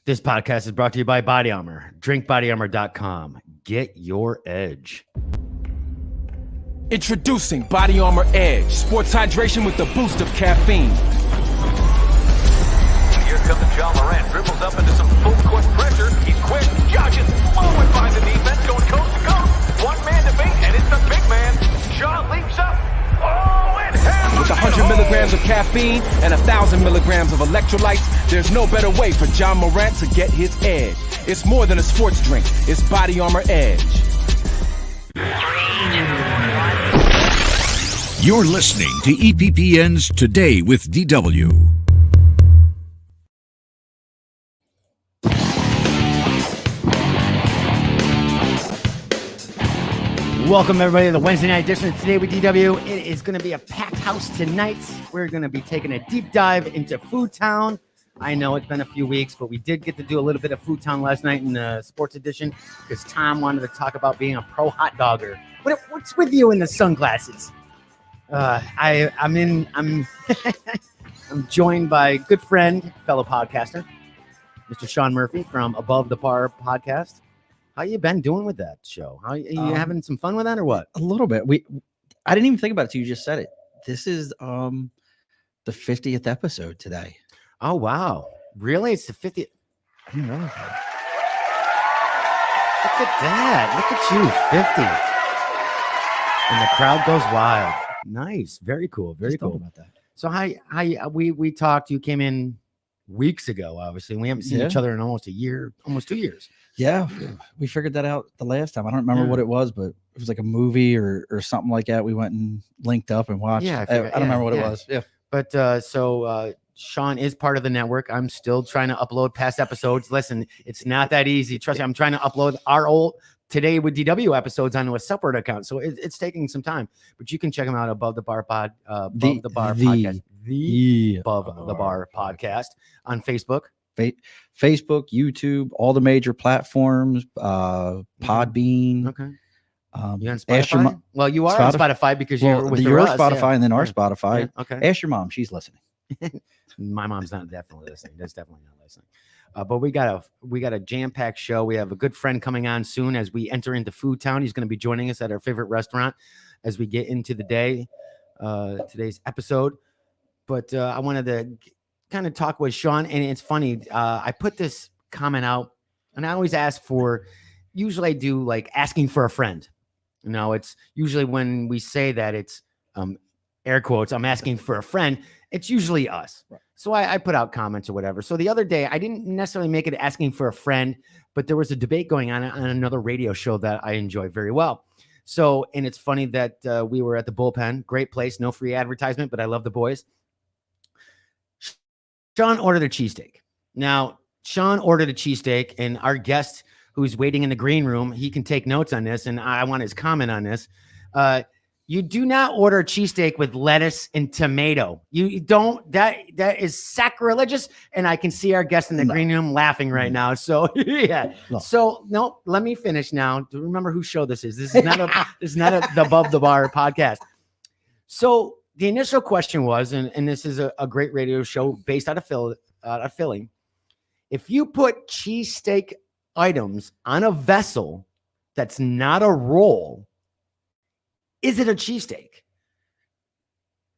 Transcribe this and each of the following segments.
This podcast is brought to you by Body Armor. DrinkBodyArmor.com. Get your edge. Introducing Body Armor Edge, sports hydration with the boost of caffeine. Here comes Shawn Murphy, dribbles up into some full court pressure. He's quick, jogging, flowing by the defense, going coast to coast. One man to beat, and it's the big man. Shawn leaps up. Oh, and hammers. With 100 milligrams of caffeine and 1,000 milligrams of electrolytes, there's no better way for John Morant to get his edge. It's more than a sports drink. It's Body Armor Edge. You're listening to EPPN's Today with DW. Welcome, everybody, to the Wednesday night edition of Today with DW. It is going to be a packed house tonight. We're going to be taking a deep dive into Food Town. I know it's been a few weeks, but we did get to do a little bit of Food Town last night in the sports edition because Tom wanted to talk about being a pro hot dogger. What's with you in the sunglasses? I'm joined by a good friend, fellow podcaster, Mr. Shawn Murphy from Above the Bar podcast. How you been doing with that show? Are you having some fun with that or what? A little bit. I didn't even think about it till you just said it. This is the 50th episode today. Oh wow! Really? It's the 50th. I didn't realize that. Look at that! Look at you, 50, and the crowd goes wild. Nice, very cool, very cool about that. So we talked. You came in weeks ago. Obviously, we haven't seen each other in almost a year, almost 2 years. Yeah, we figured that out the last time. I don't remember what it was, but it was like a movie or something like that. We went and linked up and watched. Yeah, I don't remember what it was. Yeah, but so Shawn is part of the network. I'm still trying to upload past episodes. Listen, it's not that easy. Trust me, I'm trying to upload our old Today with DW episodes onto a separate account, so it's taking some time. But you can check them out above the bar podcast, the Above the Bar podcast on Facebook. Facebook, YouTube, all the major platforms, Podbean. Okay. You on Spotify? Well, you are on Spotify because you're with your us, Spotify and then our Spotify. Yeah, okay. Ask your mom; she's listening. My mom's not definitely listening. That's definitely not listening. But we got a jam-packed show. We have a good friend coming on soon as we enter into Food Town. He's going to be joining us at our favorite restaurant as we get into the day, today's episode. But I wanted to kind of talk with Shawn, and it's funny. I put this comment out, and I always ask for. Usually, I do like asking for a friend. You know, it's usually when we say that it's air quotes. I'm asking for a friend. It's usually us. Right. So I put out comments or whatever. So the other day, I didn't necessarily make it asking for a friend, but there was a debate going on another radio show that I enjoy very well. So, and it's funny that we were at the Bullpen. Great place. No free advertisement, but I love the boys. Shawn ordered a cheesesteak. Now, Shawn ordered a cheesesteak, and our guest who's waiting in the green room, he can take notes on this, and I want his comment on this. You do not order a cheesesteak with lettuce and tomato. You don't. That is sacrilegious, and I can see our guest in the green room laughing right now. So yeah. No. So no, let me finish now. Remember whose show this is. This is not the Above the Bar podcast. So the initial question was, and this is a great radio show based out of Philly. If you put cheesesteak items on a vessel that's not a roll, is it a cheesesteak?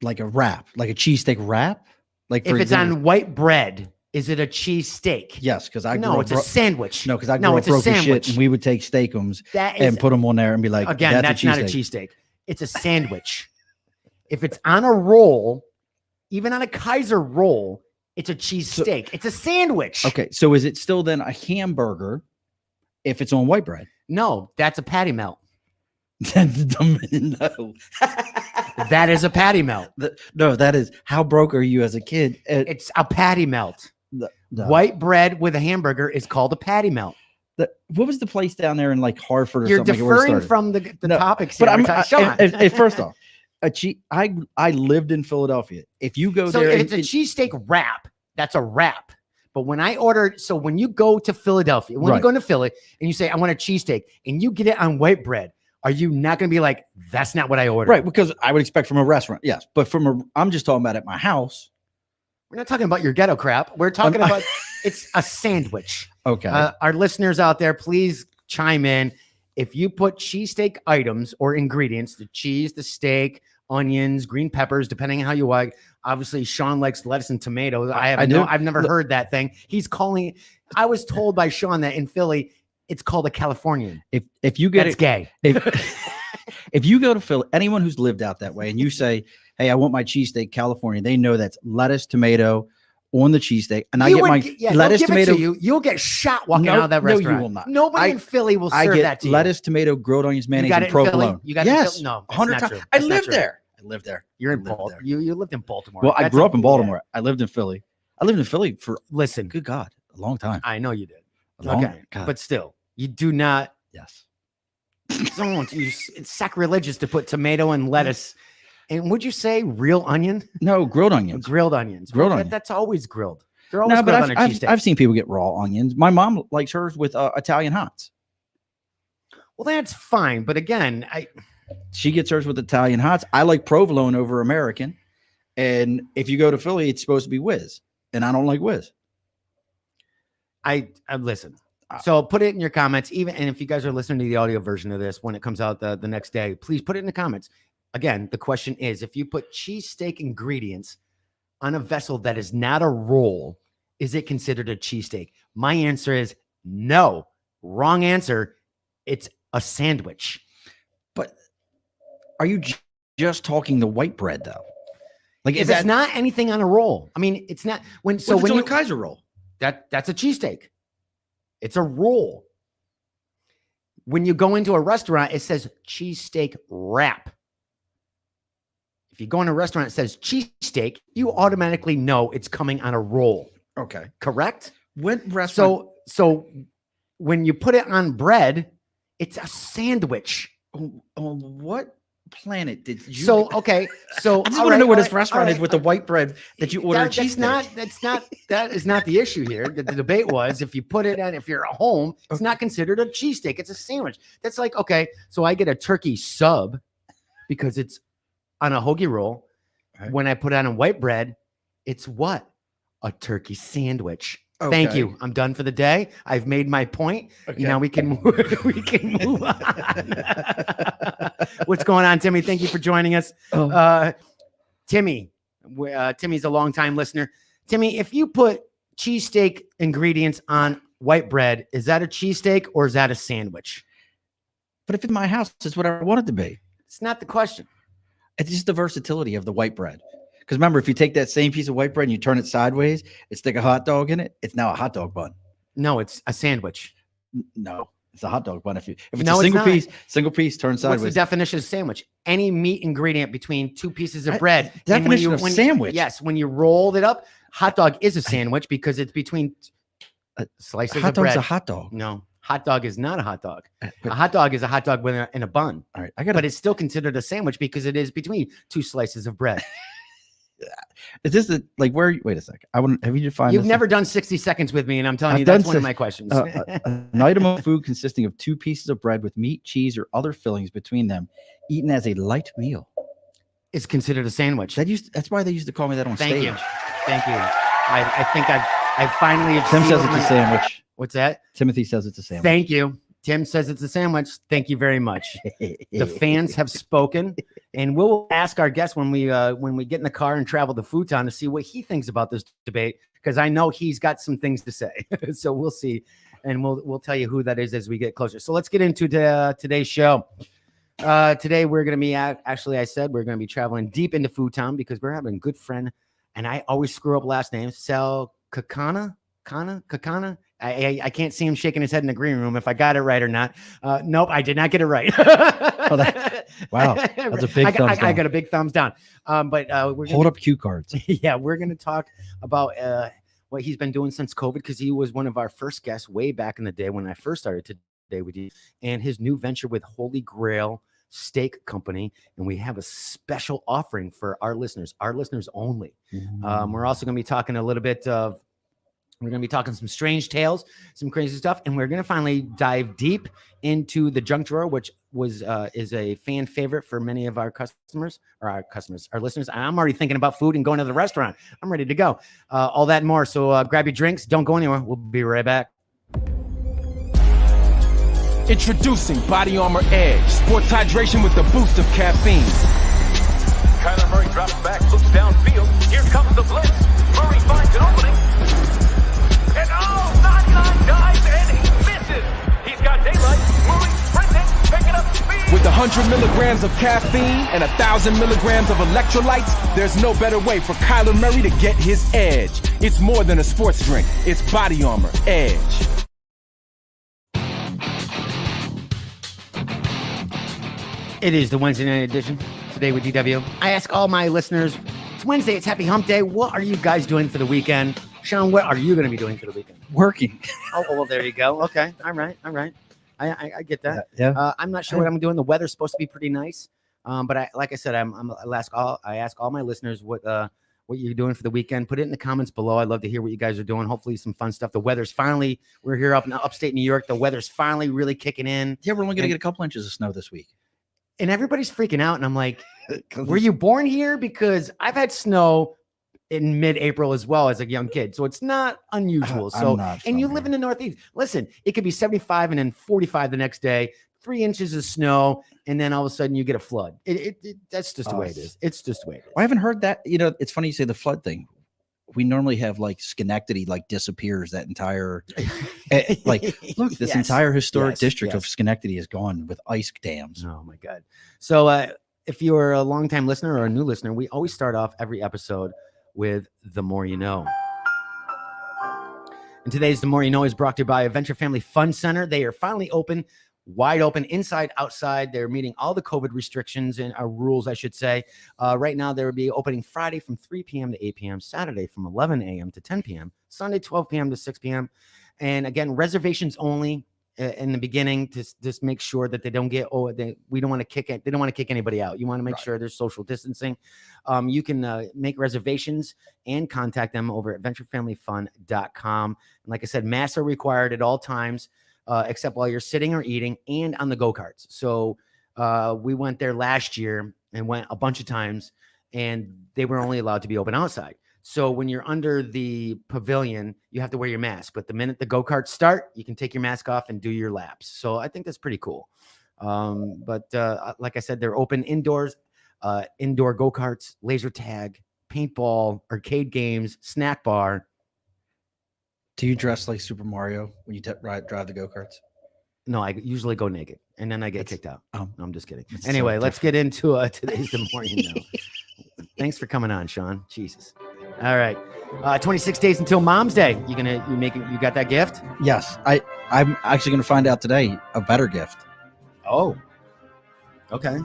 Like a wrap, like a cheesesteak wrap? Like if it's on white bread, is it a cheesesteak? Yes, because it's a sandwich. No, because I grew up broke as shit, and we would take steakums and put them on there and be like, again, that's not a cheesesteak. It's a sandwich. If it's on a roll, even on a Kaiser roll, it's a cheesesteak. It's a sandwich. Okay, so is it still then a hamburger if it's on white bread? No, that's a patty melt. No. That is a patty melt. No, that is how broke are you as a kid? It's a patty melt. No. White bread with a hamburger is called a patty melt. What was the place down there in like Hartford or You're something? You're deferring from the topics. But first off, I lived in Philadelphia. If you go there, if it's a cheesesteak wrap, that's a wrap. But when you go to Philadelphia, you go into Philly and you say, I want a cheesesteak, and you get it on white bread, are you not going to be like, that's not what I ordered? Right, because I would expect from a restaurant, yes. But I'm just talking about at my house. We're not talking about your ghetto crap. We're talking about It's a sandwich. Okay. Our listeners out there, please chime in. If you put cheesesteak items or ingredients, the cheese, the steak, onions, green peppers, depending on how you like. Obviously, Shawn likes lettuce and tomatoes. I've never heard that thing. He's calling. I was told by Shawn that in Philly, it's called a Californian. If you get That's gay. If you go to Philly, anyone who's lived out that way, and you say, "Hey, I want my cheesesteak California," they know that's lettuce, tomato on the cheesesteak, and I get my lettuce, tomato. You'll get shot walking out of that restaurant. No, you will not. Nobody in Philly will serve that to you. Lettuce, tomato, grilled onions, mayonnaise, and provolone. You got it in Philly? No, 100 times. I lived there. You're in Baltimore. You lived in Baltimore. Well, I grew up in Baltimore. I lived in Philly. I lived in Philly for good God, a long time. I know you did. But still, you do not. Yes. It's sacrilegious to put tomato and lettuce. And would you say real onion? No, grilled onions. Grilled onions. That's always grilled. They're always grilled on a cheesesteak. I've seen people get raw onions. My mom likes hers with Italian hots. Well, that's fine. But again, she gets hers with Italian hots. I like provolone over American. And if you go to Philly, it's supposed to be whiz. And I don't like whiz. I listen. So put it in your comments, and if you guys are listening to the audio version of this when it comes out the next day, please put it in the comments. Again, the question is, if you put cheesesteak ingredients on a vessel that is not a roll, is it considered a cheesesteak? My answer is no. Wrong answer. It's a sandwich. But are you just talking the white bread though? Like, if it's not anything on a roll. I mean, it's not when it's on a Kaiser roll. That's a cheesesteak. It's a roll. When you go into a restaurant, it says cheesesteak wrap. If you go in a restaurant, it says cheesesteak, you automatically know it's coming on a roll. Okay. Correct? So when you put it on bread, it's a sandwich. On what planet did you? So I just want to know where this restaurant is with the white bread that you ordered. That is not the issue here. The debate was if you put it on, if you're at home, it's not considered a cheesesteak. It's a sandwich. That's like, okay, so I get a turkey sub because it's on a hoagie roll. Right. When I put it on a white bread, it's what? A turkey sandwich. Okay. Thank you. I'm done for the day. I've made my point. Okay. Now we can move on. What's going on, Timmy? Thank you for joining us. Timmy's a longtime listener. Timmy, if you put cheesesteak ingredients on white bread, is that a cheesesteak or is that a sandwich? But if it's my house, it's what I want it to be. It's not the question. It's just the versatility of the white bread. Because remember, if you take that same piece of white bread and you turn it sideways, it stick a hot dog in it. It's now a hot dog bun. No, it's a sandwich. No, it's a hot dog bun. If it's a single piece, turn sideways. What's the definition of sandwich? Any meat ingredient between two pieces of bread. Definition of sandwich. Yes, when you rolled it up, hot dog is a sandwich because it's between slices of bread. Hot dog's a hot dog. No, hot dog is not a hot dog. A hot dog is a hot dog in a bun. All right, but it's still considered a sandwich because it is between two slices of bread. Is this where? Wait a second. Have you defined? You've never done 60 seconds with me, and I'm telling you that's one of my questions. An item of food consisting of two pieces of bread with meat, cheese, or other fillings between them, eaten as a light meal, is considered a sandwich. That's why they used to call me that on stage. Thank you. I think I finally have. Tim says it's a sandwich. What's that? Timothy says it's a sandwich. Thank you. Tim says it's a sandwich. Thank you very much. The fans have spoken, and we'll ask our guest when we get in the car and travel to Food Town to see what he thinks about this debate, because I know he's got some things to say. So we'll see, and we'll tell you who that is as we get closer. So let's get into today's show. Today we're going to be I said we're going to be traveling deep into Food Town because we're having a good friend, and I always screw up last names. Sal Conca. I can't see him shaking his head in the green room if I got it right or not. Nope, I did not get it right. Wow, that's a big thumbs down. I got a big thumbs down. But we're hold up cue cards. Yeah, we're going to talk about what he's been doing since COVID, because he was one of our first guests way back in the day when I first started today with you, and his new venture with Holy Grail Steak Company, and we have a special offering for our listeners only. We're also going to be talking a little bit of. We're going to be talking some strange tales, some crazy stuff, and we're going to finally dive deep into the junk drawer, which is a fan favorite for many of our listeners. I'm already thinking about food and going to the restaurant. I'm ready to go. All that and more. So grab your drinks. Don't go anywhere. We'll be right back. Introducing Body Armor Edge, sports hydration with the boost of caffeine. Kyler Murray drops back, looks downfield. Here comes the blitz. Murray finds an opening. And 99 dives and he misses. He's got daylight. Murray sprinting, picking up speed. With 100 milligrams of caffeine and 1,000 milligrams of electrolytes, there's no better way for Kyler Murray to get his edge. It's more than a sports drink. It's Body Armor Edge. It is the Wednesday night edition. Today with DW. I ask all my listeners, it's Wednesday, it's Happy Hump Day. What are you guys doing for the weekend? Sean, what are you going to be doing for the weekend? Working. Oh, well, there you go. Okay. All right. I get that. Yeah. I'm not sure what I'm doing. The weather's supposed to be pretty nice. But I ask all my listeners what you're doing for the weekend. Put it in the comments below. I'd love to hear what you guys are doing. Hopefully some fun stuff. The weather's finally, we're here up in upstate New York. The weather's finally really kicking in. Yeah, we're only going to get a couple inches of snow this week. And everybody's freaking out. And I'm like, were you born here? Because I've had snow in mid-April as well as a young kid. So it's not unusual. And you live in the Northeast. Listen, it could be 75 and then 45 the next day, 3 inches of snow. And then all of a sudden you get a flood. That's just the way it is. It's just the way it is. I haven't heard that. You know, it's funny you say the flood thing. We normally have like Schenectady like disappears that entire look, this entire historic district of Schenectady is gone with ice dams. Oh my God. So if you're a longtime listener or a new listener, we always start off every episode with The More You Know. And today's The More You Know is brought to you by Adventure Family Fun Center. They are finally open, wide open, inside, outside. They're meeting all the COVID restrictions and rules, I should say. Right now, they will be opening Friday from 3 p.m. to 8 p.m., Saturday from 11 a.m. to 10 p.m., Sunday 12 p.m. to 6 p.m. And again, reservations only in the beginning to just make sure that they don't get, we don't want to kick it. They don't want to kick anybody out. You want to make sure there's social distancing. You can make reservations and contact them over at adventurefamilyfun.com. And like I said, masks are required at all times. Except while you're sitting or eating and on the go-karts. So we went there last year and went a bunch of times, and they were only allowed to be open outside. So when you're under the pavilion, you have to wear your mask. But the minute the go-karts start, you can take your mask off and do your laps. So I think that's pretty cool. But like I said, they're open indoors, indoor go-karts, laser tag, paintball, arcade games, snack bar. Do you dress like Super Mario when you drive the go-karts? No, I usually go naked, and then I get kicked out. Oh, no, I'm just kidding. It's Anyway, so let's get into today's The More You Know. Thanks for coming on, Sean. Jesus. All right. 26 days until Mom's Day. You got that gift? Yes. I'm actually going to find out today a better gift. Oh. Okay.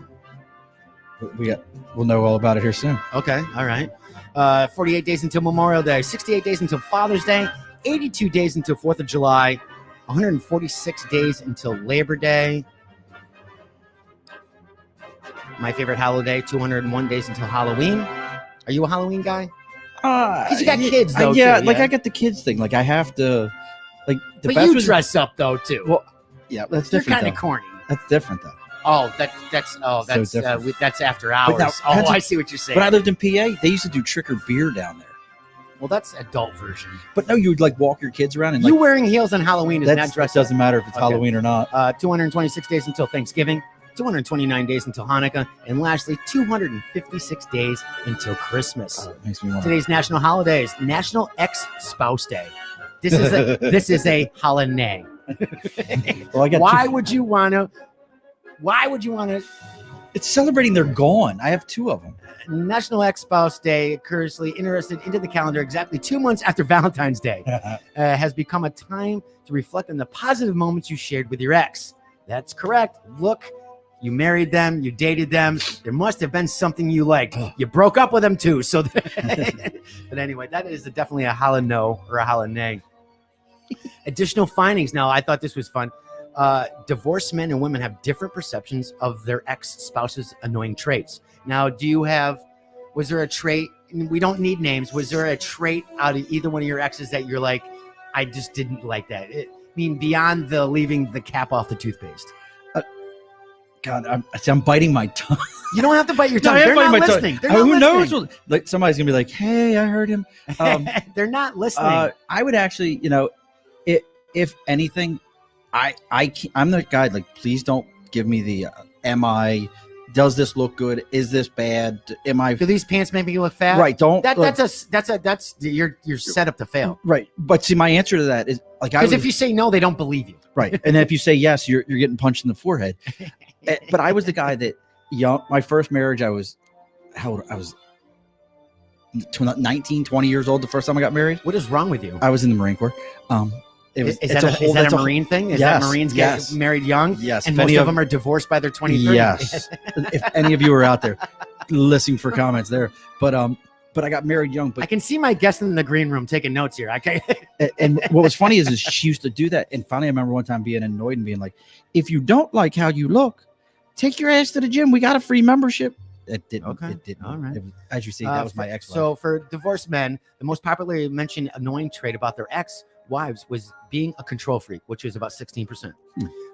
We'll know all about it here soon. Okay. All right. 48 days until Memorial Day. 68 days until Father's Day. 82 days until 4th of July, 146 days until Labor Day. My favorite holiday, 201 days until Halloween. Are you a Halloween guy? Because you got kids, though. Yeah, too, like I got the kids thing. Like I have to, like the but best you was, dress up though too. Well, yeah, that's You're different. kind of corny. That's different though. Oh, that's that's after hours. Now, I see what you're saying. When I lived in PA, they used to do trick or beer down there. Well, that's adult version. But no, you would like walk your kids around and you wearing heels on Halloween is not dressed. It doesn't matter if it's Halloween or not. 226 days until Thanksgiving, 229 days until Hanukkah, and lastly, 256 days until Christmas. Oh, it makes me want Today's national holidays: National Ex-Spouse Day. This is a holiday. Well, Why would you want to? It's celebrating they're gone. I have 2 of them. National Ex-Spouse Day, curiously interested into the calendar exactly 2 months after Valentine's Day, has become a time to reflect on the positive moments you shared with your ex. That's correct. Look, you married them, you dated them. There must have been something you liked. You broke up with them too. So, but anyway, that is definitely a holla-no or a holla-nay. Additional findings. Now, I thought this was fun. Divorced men and women have different perceptions of their ex-spouse's annoying traits. Now, was there a trait, we don't need names, was there a trait out of either one of your exes that you're like, I just didn't like that? I mean, beyond the leaving the cap off the toothpaste. God, I'm biting my tongue. You don't have to bite your No, tongue. I am They're biting not my tongue. listening. They're not Who listening. knows? Like somebody's gonna be like, "Hey, I heard him." They're not listening. I would actually, if anything, I'm the guy. Like, please don't give me the. Am I? Does this look good? Is this bad? Am I? Do these pants make me look fat? Right. Don't. That's you're set up to fail. Right. But see, my answer to that is like, Because if you say no, they don't believe you. right, and then if you say yes, you're getting punched in the forehead. But I was the guy that my first marriage, I was 19, 20 years old the first time I got married. What is wrong with you? I was in the Marine Corps. Is that a Marine thing? Is that Marines get married young? Yes. And most of them are divorced by their 23? Yes. If any of you are out there listening for comments there. But I got married young. But I can see my guest in the green room taking notes here. Okay. and what was funny is she used to do that. And finally, I remember one time being annoyed and being like, if you don't like how you look, take your ass to the gym. We got a free membership. It didn't. Okay. It didn't. All right. As you see, that was my ex. So for divorced men, the most popularly mentioned annoying trait about their ex-wives was being a control freak, which is about 16%.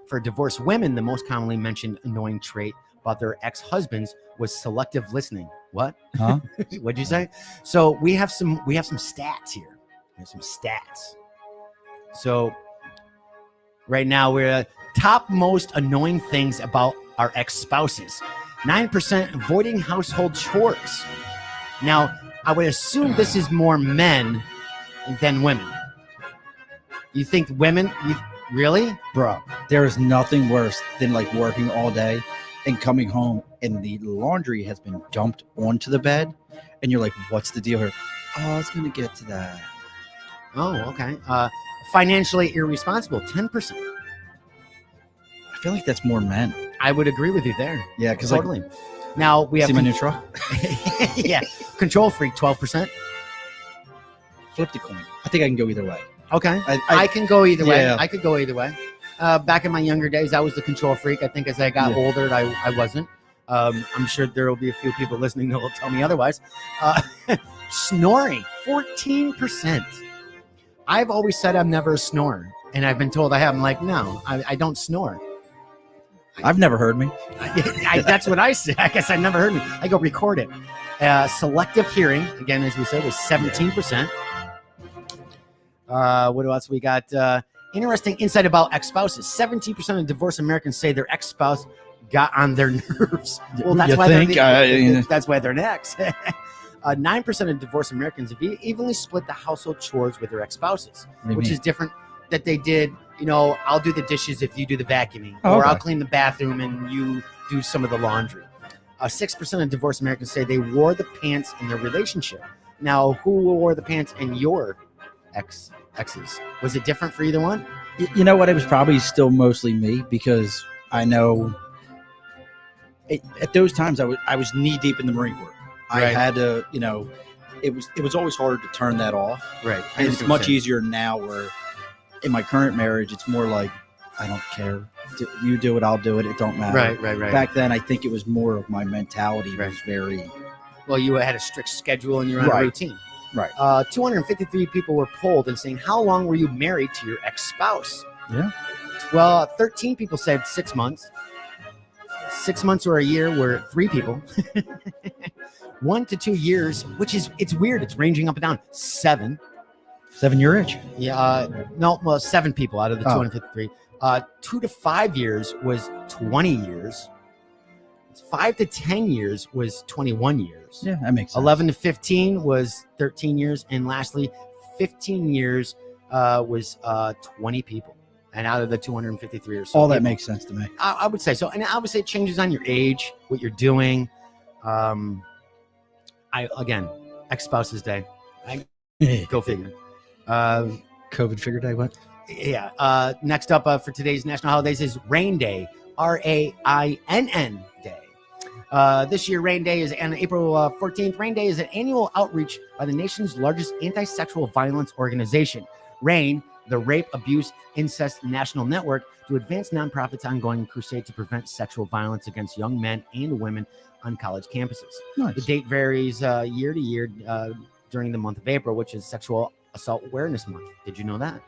For divorced women, the most commonly mentioned annoying trait about their ex-husbands was selective listening. What? Huh? What'd you say? So we have some stats here. There's some stats. So right now we're top most annoying things about our ex-spouses. 9% avoiding household chores. Now, I would assume this is more men than women. You think women? Really? Bro, there is nothing worse than like working all day and coming home and the laundry has been dumped onto the bed and you're like, what's the deal here? Oh, I was going to get to that. Oh, okay. Financially irresponsible, 10%. I feel like that's more men. I would agree with you there. Yeah, because Totally. Now we have see my new truck? yeah, control freak, 12%. Flip the coin. I think I can go either way. Okay, I can go either way. Yeah. I could go either way. Back in my younger days, I was the control freak. I think as I got older, I wasn't. I'm sure there will be a few people listening that will tell me otherwise. Snoring, 14%. I've always said I'm never a snorer, and I've been told I have. I'm like, no, I don't snore. I've never heard me. That's what I say. I guess I never heard me. I go record it. Selective hearing, again, as we said, was 17%. What else we got? Interesting insight about ex-spouses. 17% of divorced Americans say their ex-spouse got on their nerves. Well, that's that's why they're an ex. 9% of divorced Americans have evenly split the household chores with their ex-spouses, which is different. That they did, I'll do the dishes if you do the vacuuming, or I'll clean the bathroom and you do some of the laundry. 6% of divorced Americans say they wore the pants in their relationship. Now, who wore the pants in your exes? Was it different for either one? You know what? It was probably still mostly me because I know at those times I was knee deep in the Marine Corps. Right. I had to, it was always hard to turn that off. Right. And it's much easier now where in my current marriage, it's more like, I don't care. You do it, I'll do it. It don't matter. Right. Back then, I think it was more of my mentality was very... Well, you had a strict schedule and you're on a routine. Right. 253 people were polled and saying, how long were you married to your ex-spouse? Yeah. Well, 13 people said 6 months. 6 months or a year were 3 people. 1 to 2 years, it's weird. It's ranging up and down. 7. 7 your age? Yeah. 7 people out of the 253. 2 to 5 years was 20 years. 5 to 10 years was 21 years. Yeah, that makes sense. 11 to 15 was 13 years. And lastly, 15 years was 20 people. And out of the 253 or so. All that makes sense to me. I would say so. And obviously it changes on your age, what you're doing. Again, ex-spouse's day. Go figure. COVID figure day, what? Yeah. Next up for today's national holidays is Rain Day, RAINN Day. This year, Rain Day is on April 14th. Rain Day is an annual outreach by the nation's largest anti-sexual violence organization, RAINN, the Rape, Abuse, Incest National Network, to advance nonprofits' ongoing crusade to prevent sexual violence against young men and women on college campuses. Nice. The date varies year to year during the month of April, which is Sexual Assault Awareness Month. Did you know that?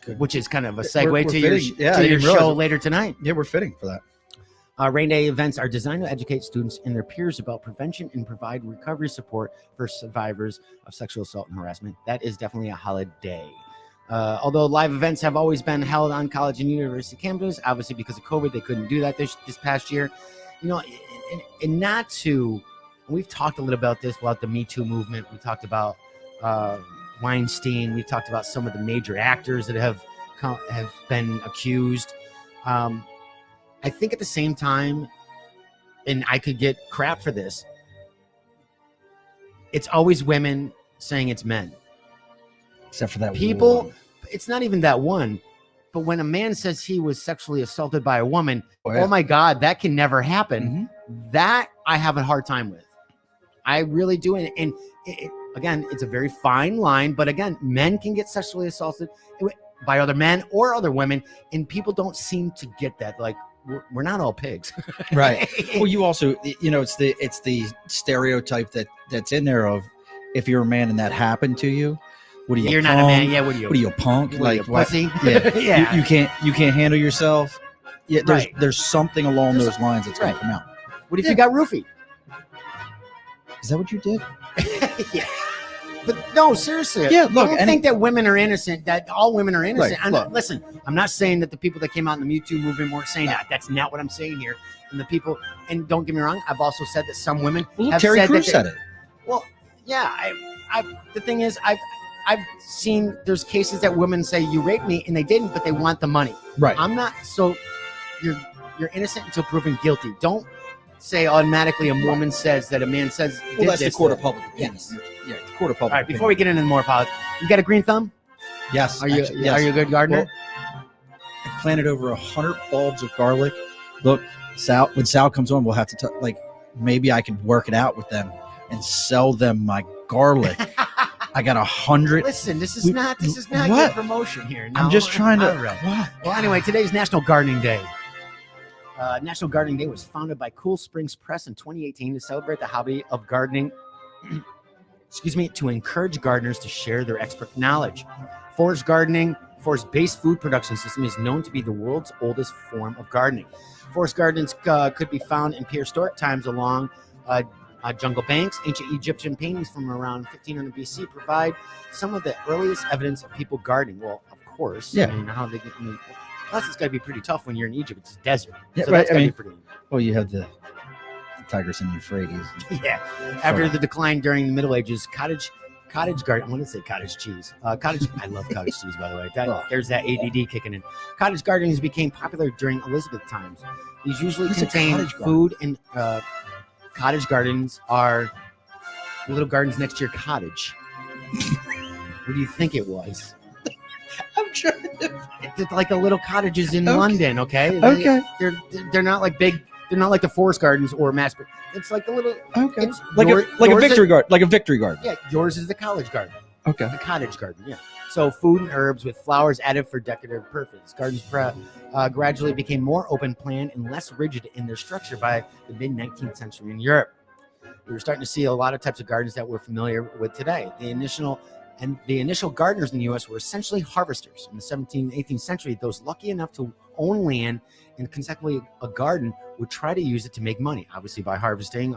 Good. Which is kind of a segue we're to your show later tonight. Yeah, we're fitting for that. Rain Day events are designed to educate students and their peers about prevention and provide recovery support for survivors of sexual assault and harassment. That is definitely a holiday. Although live events have always been held on college and university campuses, obviously because of COVID, they couldn't do that this past year. You know, and not to, we've talked a little about this about the Me Too movement. We talked about Weinstein. We talked about some of the major actors that have been accused. I think at the same time, and I could get crap for this, it's always women saying it's men. Except for that people one. It's not even that one, but when a man says he was sexually assaulted by a woman, oh my God, that can never happen. That I have a hard time with. I really do. And again, it's a very fine line, but again, men can get sexually assaulted by other men or other women, and people don't seem to get that. Like, we're not all pigs. Right. Well, you also, you know, it's the stereotype that's in there of, if you're a man and that happened to you, what are you? You're not a man. Yeah. What are you a punk? What are you, Like, a pussy? Yeah. Yeah. You can't handle yourself. Yeah. There's something along those lines that's going to come out. What if you got roofied? Is that what you did? Yeah. But no, seriously. Yeah, look, I don't think that women are innocent, that all women are innocent. Right, Listen, I'm not saying that the people that came out in the Me Too movement weren't saying that. That's not what I'm saying here. And the people, and don't get me wrong, I've also said that some women have Terry said Crews that said it. Well, yeah. The thing is, I've seen there's cases that women say you raped me and they didn't, but they want the money. Right. I'm not. So you're innocent until proven guilty. Don't say automatically a woman says that a man says. Well, that's the court of public opinion. Yes. Yeah, the court of public. All right. Before we get into more politics, you got a green thumb? Yes. Are you? Actually, yes. Are you a good gardener? Well, I planted over 100 bulbs of garlic. Look, when Sal comes on, we'll have to talk. Like, maybe I can work it out with them and sell them my garlic. I got 100. Listen, this is not what? good promotion here. No, I'm just trying to. all right. What? Well, anyway, today's National Gardening Day. National Gardening Day was founded by Cool Springs Press in 2018 to celebrate the hobby of gardening. To encourage gardeners to share their expert knowledge. Forest-based food production system is known to be the world's oldest form of gardening. Forest gardens could be found in prehistoric times along jungle banks. Ancient Egyptian paintings from around 1500 BC provide some of the earliest evidence of people gardening. Well, of course. Yeah. I mean, how they get. Plus, it's got to be pretty tough when you're in Egypt. It's a desert. Yeah, so right. that's got to be pretty. Well, you have the Tigris and Euphrates. Yeah. After the decline during the Middle Ages, cottage garden. I want to say cottage cheese. I love cottage cheese, by the way. There's that ADD kicking in. Cottage gardens became popular during Elizabeth times. These usually contain food and cottage gardens are little gardens next to your cottage. What do you think it was? I'm trying to. It's like the little cottages in London. Okay. Okay. They're not like big. They're not like the forest gardens or mass. It's like the little. Okay. It's Like a victory garden. Like a victory garden. Yeah. Yours is the college garden. Okay. The cottage garden. Yeah. So food and herbs with flowers added for decorative purposes. Gardens gradually became more open plan and less rigid in their structure by the mid 19th century in Europe. We were starting to see a lot of types of gardens that we're familiar with today. The initial gardeners in the U.S. were essentially harvesters. In the 17th and 18th century, those lucky enough to own land and consequently a garden would try to use it to make money, obviously by harvesting,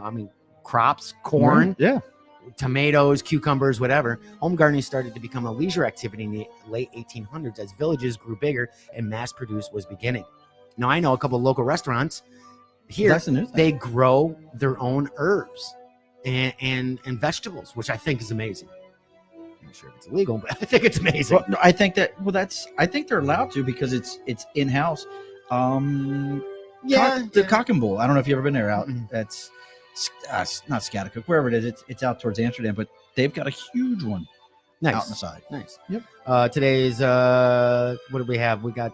crops, corn, tomatoes, cucumbers, whatever. Home gardening started to become a leisure activity in the late 1800s as villages grew bigger and mass produce was beginning. Now, I know a couple of local restaurants here, they grow their own herbs and vegetables, which I think is amazing. I'm not sure if it's illegal, but I think it's amazing. Well, no, I think I think they're allowed to because it's in-house. The Cock and Bull. I don't know if you've ever been there. Out that's not Scattercook, wherever it is. It's out towards Amsterdam, but they've got a huge one out on the side. Nice. Yep. Today's what do we have? We got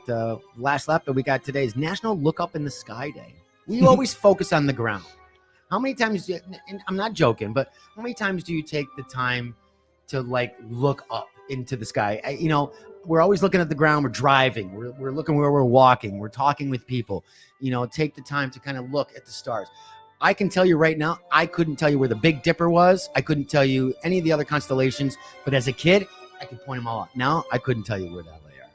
last lap, but we got today's National Look Up in the Sky Day. We always focus on the ground. How many times? And I'm not joking, but how many times do you take the time to look up into the sky? We're always looking at the ground. We're driving. We're looking where we're walking. We're talking with people. Take the time to kind of look at the stars. I can tell you right now, I couldn't tell you where the Big Dipper was. I couldn't tell you any of the other constellations. But as a kid, I could point them all out. Now, I couldn't tell you where the hell they are.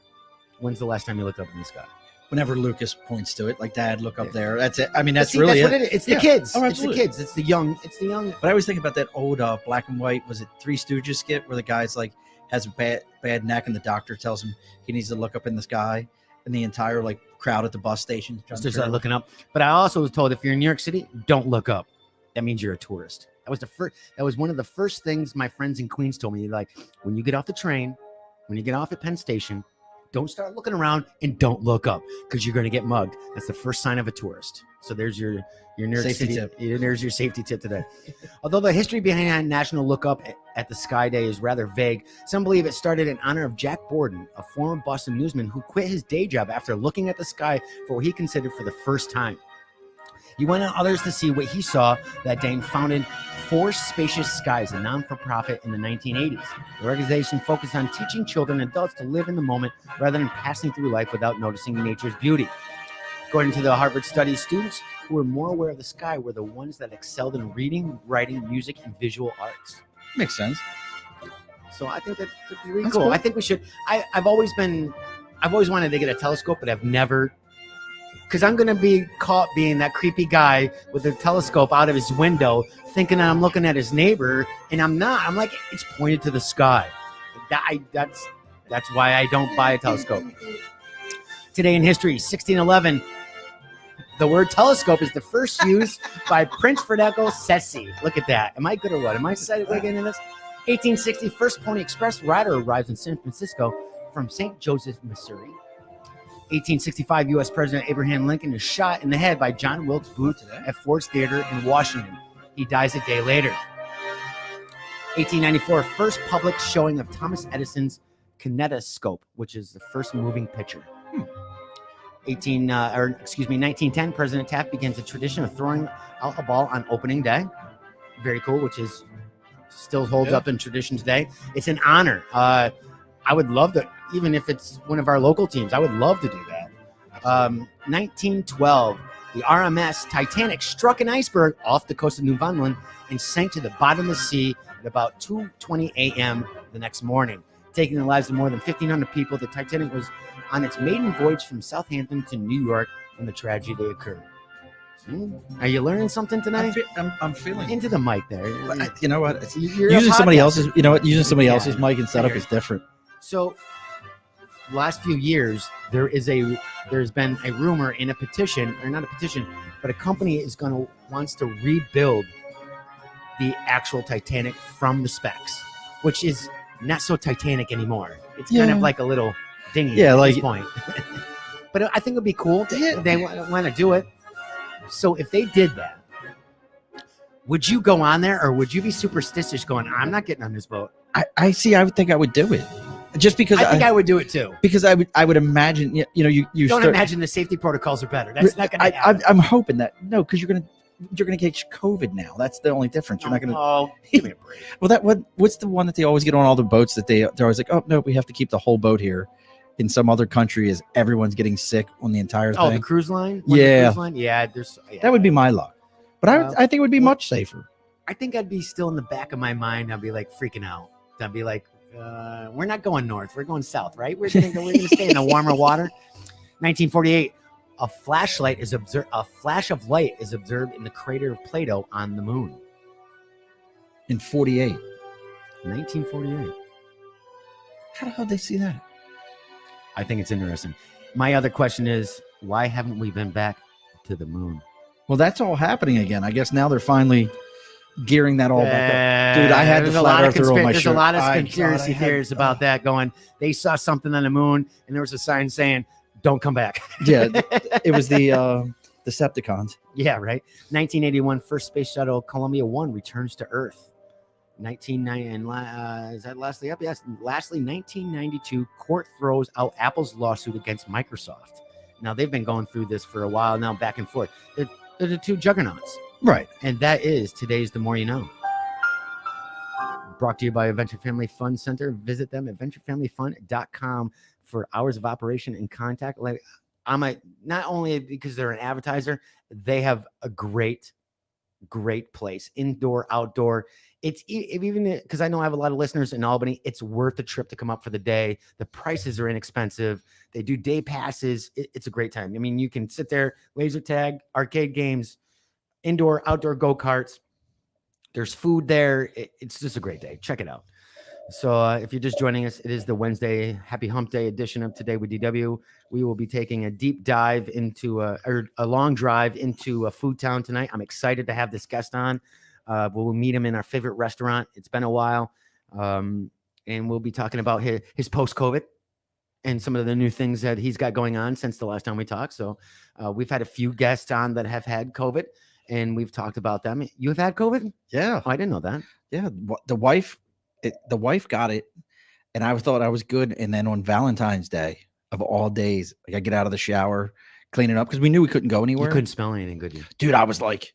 When's the last time you looked up in the sky? whenever Lucas points to it, like Dad, look up there. That's it. I mean, that's See, really what it is. It's the kids. Oh, it's the absolutely. kids. It's the young. It's the young. But I always think about that old black and white. Was it Three Stooges skit where the guy's like has a bad neck and the doctor tells him he needs to look up in the sky, and the entire like crowd at the bus station Just start looking up. But I also was told if you're in New York City, don't look up. That means you're a tourist. That was the first. That was one of the first things my friends in Queens told me. Like, when you get off the train, when you get off at Penn Station, don't start looking around and don't look up because you're going to get mugged. That's the first sign of a tourist. So there's your New York Safety City tip. There's your safety tip today. Although the history behind National Look Up at the Sky Day is rather vague, some believe it started in honor of Jack Borden, a former Boston newsman who quit his day job after looking at the sky for what he considered for the first time. He went on others to see what he saw that day and founded For Spacious Skies, a non-for-profit in the 1980s. The organization focused on teaching children and adults to live in the moment rather than passing through life without noticing nature's beauty. According to the Harvard study, students who were more aware of the sky were the ones that excelled in reading, writing, music, and visual arts. Makes sense. So I think that's really That's cool. cool. I think we should. I've always wanted to get a telescope, but I've never. Because I'm going to be caught being that creepy guy with a telescope out of his window, thinking that I'm looking at his neighbor, and I'm not. I'm like, it's pointed to the sky. That's why I don't buy a telescope. Today in history, 1611, the word telescope is the first used by Prince Federico Sessi. Look at that. Am I good or what? Am I getting into this? 1860, first Pony Express rider arrives in San Francisco from St. Joseph, Missouri. 1865, U.S. President Abraham Lincoln is shot in the head by John Wilkes Booth at Ford's Theater in Washington. He dies a day later. 1894, first public showing of Thomas Edison's kinetoscope, which is the first moving picture. 1910, President Taft begins a tradition of throwing out a ball on opening day. Very cool, which is still holds up in tradition today. It's an honor. I would love to, even if it's one of our local teams, I would love to do that. 1912, the RMS Titanic struck an iceberg off the coast of Newfoundland and sank to the bottom of the sea at about 2:20 a.m. the next morning, taking the lives of more than 1,500 people. The Titanic was on its maiden voyage from Southampton to New York when the tragedy occurred. Are you learning something tonight? I'm feeling Into the mic there. you know what? You're Using a somebody podcaster. else's, you know what? Using somebody Yeah. else's mic and setup is different. So, last few years, there's been a rumor in a petition, or not a petition, but a company wants to rebuild the actual Titanic from the specs, which is not so Titanic anymore. It's kind of like a little dinghy at this point. But I think it'd be cool. They want to do it. So if they did that, would you go on there, or would you be superstitious going, I'm not getting on this boat? I see. I would think I would do it, just because I think I would do it too. because I would imagine. You Don't start, imagine the safety protocols are better. That's not going to happen. I'm hoping that because you're gonna catch COVID now. That's the only difference. You're not gonna. Oh, give me a break. Well, what's the one that they always get on all the boats that they're always like, oh no, we have to keep the whole boat here. In some other country, is everyone's getting sick on the entire thing. Oh, the cruise line? Yeah. The cruise line? Yeah, That would be my luck. But I think it would be much safer. I think I'd be still in the back of my mind. I'd be like freaking out. I'd be like, we're not going north. We're going south, right? We're gonna stay in the warmer water. 1948, a flash of light is observed in the crater of Plato on the moon. In 48. 1948. How the hell did they see that? I think it's interesting. My other question is, why haven't we been back to the moon? Well, that's all happening again. I guess now they're finally gearing that all back up. Dude, I had the There's flat earther on my There's shirt. a lot of I conspiracy had- theories about that going, they saw something on the moon and there was a sign saying, don't come back. Yeah, it was the Decepticons. Yeah, right. 1981, first space shuttle Columbia 1 returns to Earth. 1990, and is that lastly up? Yes. Lastly, 1992, court throws out Apple's lawsuit against Microsoft. Now, they've been going through this for a while now, back and forth. They're the two juggernauts. Right. And that is today's The More You Know. Brought to you by Adventure Family Fun Center. Visit them at adventurefamilyfun.com for hours of operation and contact. Like, not only because they're an advertiser, they have a great place, indoor, outdoor. It's even because I know I have a lot of listeners in Albany. It's worth the trip to come up for the day. The prices are inexpensive. They do day passes. It's a great time. I mean, you can sit there, laser tag, arcade games, indoor, outdoor go-karts. There's food there. It's just a great day. Check it out. So if you're just joining us, it is the Wednesday Happy Hump Day edition of Today with DW. We will be taking a deep dive into a long drive into a food town tonight. I'm excited to have this guest on. We'll meet him in our favorite restaurant. It's been a while. And we'll be talking about his post-COVID and some of the new things that he's got going on since the last time we talked. So we've had a few guests on that have had COVID, and we've talked about them. You have had COVID? Yeah. Oh, I didn't know that. Yeah. The wife got it, and I thought I was good. And then on Valentine's Day of all days, like I get out of the shower, clean it up because we knew we couldn't go anywhere. You couldn't smell anything, could you? Dude, I was like,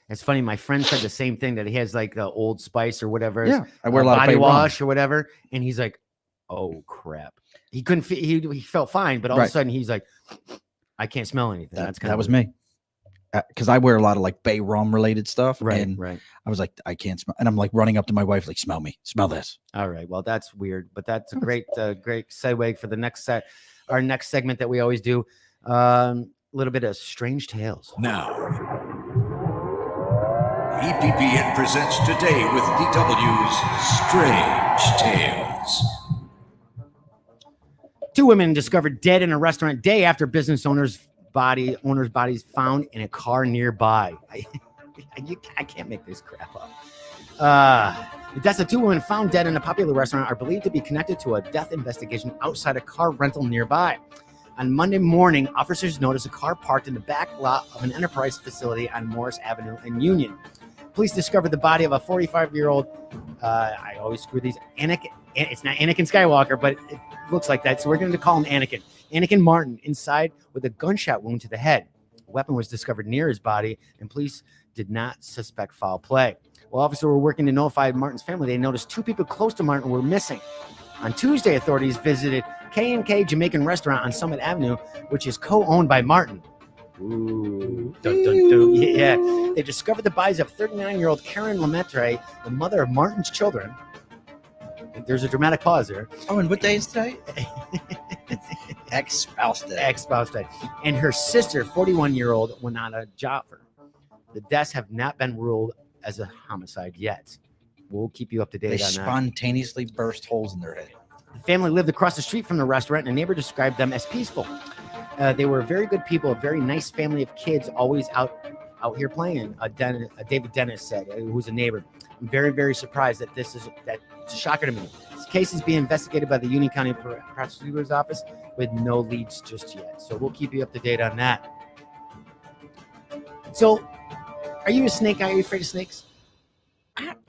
it's funny. My friend said the same thing, that he has like the Old Spice or whatever. yeah, I wear a lot body of wash or whatever. And he's like, oh crap. He couldn't he felt fine, but all of a sudden he's like, I can't smell anything. That was me. Because I wear a lot of like bay rum related stuff. Right. And right. I was like, I can't smell. And I'm like running up to my wife, like, smell me, smell this. All right. Well, that's weird, but that's a great segue for the next our next segment that we always do. A little bit of strange tales. Now, EPPN presents Today with DW's Strange Tales. Two women discovered dead in a restaurant day after business owner's bodies found in a car nearby. I can't make this crap up. The deaths of two women found dead in a popular restaurant are believed to be connected to a death investigation outside a car rental nearby. On Monday morning, officers noticed a car parked in the back lot of an Enterprise facility on Morris Avenue in Union. Police discovered the body of a 45-year-old, I always screw these, it's not Anakin Skywalker, but it looks like that, so we're going to call him Anakin Martin, inside with a gunshot wound to the head. A weapon was discovered near his body, and police did not suspect foul play. While officers were working to notify Martin's family, they noticed two people close to Martin were missing. On Tuesday, authorities visited K&K Jamaican Restaurant on Summit Avenue, which is co-owned by Martin. Ooh, dun, dun, dun. Yeah. They discovered the bodies of 39-year-old Karen Lemaitre, the mother of Martin's children. There's a dramatic pause there. Oh, and what day is today? Ex-spouse day. And her sister, 41-year-old, Winona Jaffer. The deaths have not been ruled as a homicide yet. We'll keep you up to date on that. They spontaneously burst holes in their head. The family lived across the street from the restaurant, and a neighbor described them as peaceful. They were very good people, a very nice family of kids, always out here playing. David Dennis said, who's a neighbor. I'm very, very surprised that it's a shocker to me. This case is being investigated by the Union County Prosecutor's Office with no leads just yet. So we'll keep you up to date on that. So, are you a snake guy? Are you afraid of snakes?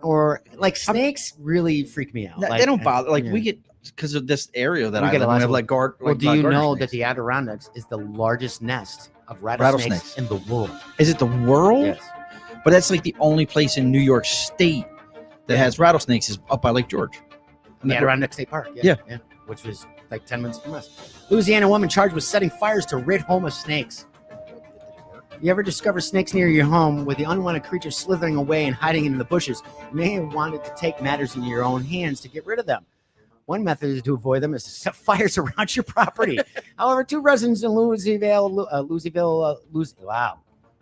Or like snakes really freak me out. They like, don't bother. Like we get, because of this area that we I get live in, we have like guard. Well, like do you know snakes. that the Adirondacks is the largest nest of rattlesnakes in the world? Is it the world? Yes. But that's like the only place in New York State that has rattlesnakes is up by Lake George. The Adirondack State Park. Yeah. Which was like 10 minutes from us. Louisiana woman charged with setting fires to rid home of snakes. You ever discover snakes near your home with the unwanted creatures slithering away and hiding in the bushes? You may have wanted to take matters into your own hands to get rid of them. One method to avoid them is to set fires around your property. However, two residents in wow.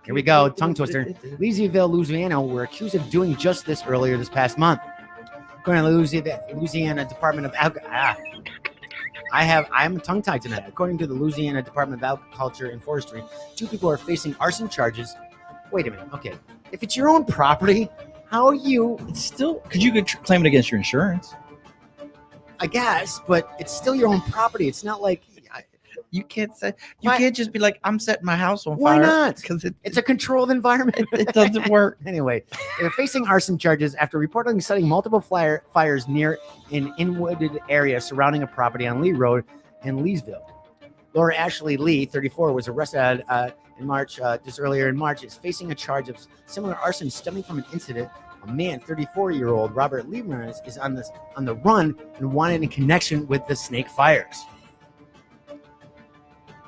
Here we go, tongue twister. Louisville, Louisiana were accused of doing just this earlier this past month. According to Louisiana Department of I'm tongue-tied tonight. According to the Louisiana Department of Agriculture and Forestry, two people are facing arson charges. Wait a minute. Okay. If it's your own property, how are you? It's still, because you could claim it against your insurance. I guess, but it's still your own property. It's not like you can't say, you can't just be like, I'm setting my house on why fire. Why not? Because it's a controlled environment. It doesn't work. Anyway, they're facing arson charges after reportedly setting multiple fires near an inwooded area surrounding a property on Lee Road in Leesville. Laura Ashley Lee, 34, was arrested in March, just earlier in March, is facing a charge of similar arson stemming from an incident. A man, 34-year-old Robert Lieberman, is on the run and wanted in connection with the snake fires.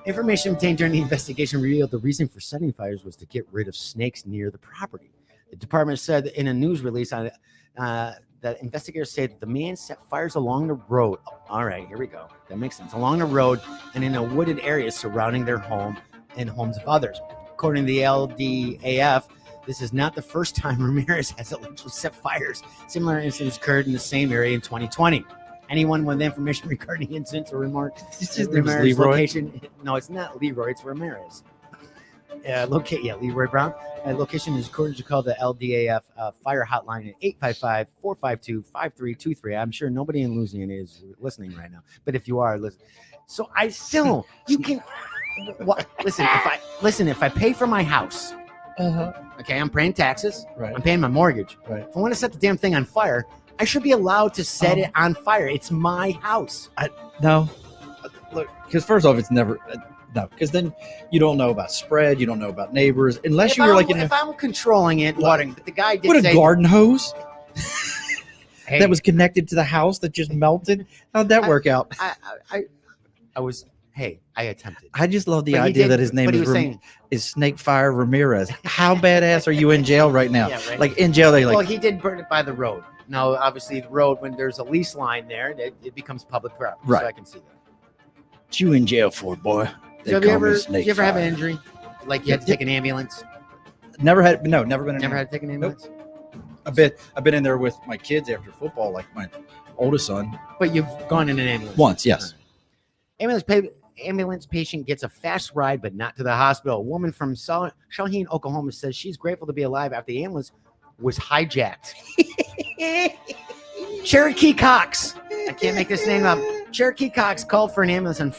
Information obtained during the investigation revealed the reason for setting fires was to get rid of snakes near the property. The department said in a news release on that investigators say that the man set fires along the road. All right, here we go. That makes sense. Along the road and in a wooded area surrounding their home and homes of others. According to the LDAF, this is not the first time Ramirez has allegedly set fires. Similar incidents occurred in the same area in 2020. Anyone with information regarding incidents or remarks? Ramirez location? No, it's not Leroy. It's Ramirez. Leroy Brown. Location is according to call the LDAF fire hotline at 855-452-5323. I'm sure nobody in Louisiana is listening right now, but if you are, listen. So I still, you can listen. If I pay for my house, okay, I'm paying taxes. Right. I'm paying my mortgage. Right. If I want to set the damn thing on fire, I should be allowed to set it on fire. It's my house. No, look, because first off, it's never. No, because then you don't know about spread. You don't know about neighbors, unless you were like if I'm controlling it, watering. But the guy did what say a garden hose hey, that was connected to the house that just melted. How'd that work out? I attempted. I just love the But he idea did- that his name but he was saying- is Snakefire Ramirez. How badass are you in jail right now? Yeah, right. Like in jail, they like. Well, he did burn it by the road. Now, obviously, the road, when there's a lease line there, it becomes public property. Right. So I can see that. What you in jail for, boy? They So have call you me ever have an Snakefire. injury? Like you had to take an ambulance? Never had. No, never been. Never had to take an ambulance? I've been in there with my kids after football, like my oldest son. But you've gone in an ambulance? Once, yes. Ambulance patient gets a fast ride, but not to the hospital. A woman from Shawheen, Oklahoma says she's grateful to be alive after the ambulance was hijacked. Cherokee Cox. I can't make this name up. Cherokee Cox called for an ambulance on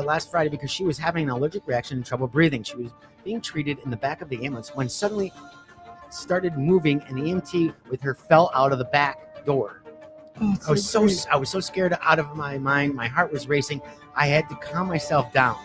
last Friday because she was having an allergic reaction and trouble breathing. She was being treated in the back of the ambulance when suddenly started moving and the EMT with her fell out of the back door. I was so scared out of my mind. My heart was racing. I had to calm myself down,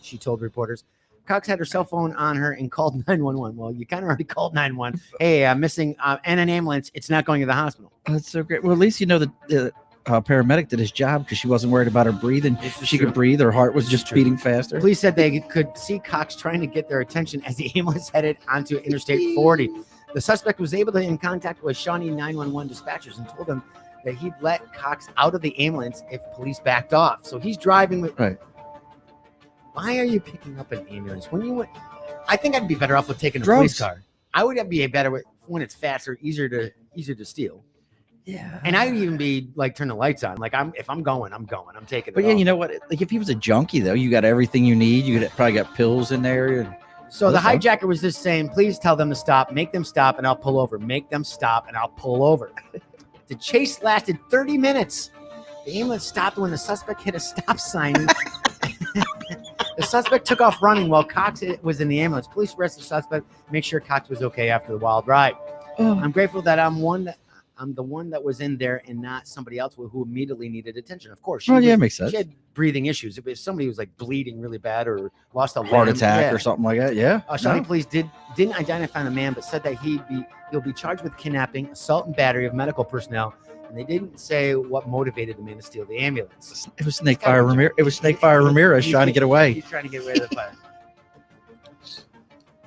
she told reporters. Cox had her cell phone on her and called 911. Well, you kind of already called 911. Hey, I'm missing and an ambulance. It's not going to the hospital. That's so great. Well, at least you know that the paramedic did his job because she wasn't worried about her breathing. She could breathe. Her heart was just beating faster. Police said they could see Cox trying to get their attention as the ambulance headed onto Interstate 40. The suspect was able to get in contact with Shawnee 911 dispatchers and told them that he'd let Cox out of the ambulance if police backed off. So he's driving with. Right. Why are you picking up an ambulance when you? I think I'd be better off with taking a Drugs. police car. I would be better with when it's faster, easier to steal. Yeah. And I'd even be like, turn the lights on. Like if I'm going, I'm going. I'm taking it. But yeah, off. you know what? Like if he was a junkie though, you got everything you need. You probably got pills in there. And So the That's fine. hijacker was just saying, please tell them to stop, make them stop, and I'll pull over. Make them stop, and I'll pull over. The chase lasted 30 minutes. The ambulance stopped when the suspect hit a stop sign. The suspect took off running while Cox was in the ambulance. Police arrested the suspect, make sure Cox was okay after the wild ride. I'm grateful that I'm the one that was in there and not somebody else who immediately needed attention. Of course. makes sense. She had breathing issues. If somebody was like bleeding really bad or lost a Heart limb, attack yeah. or something like that. Yeah. Shawnee No. police didn't identify the man, but said that he'll be charged with kidnapping, assault, and battery of medical personnel. And they didn't say what motivated the man to steal the ambulance. It was Snakefire Ramirez. It was Snakefire Ramirez trying to get away. He's trying to get away with the fire.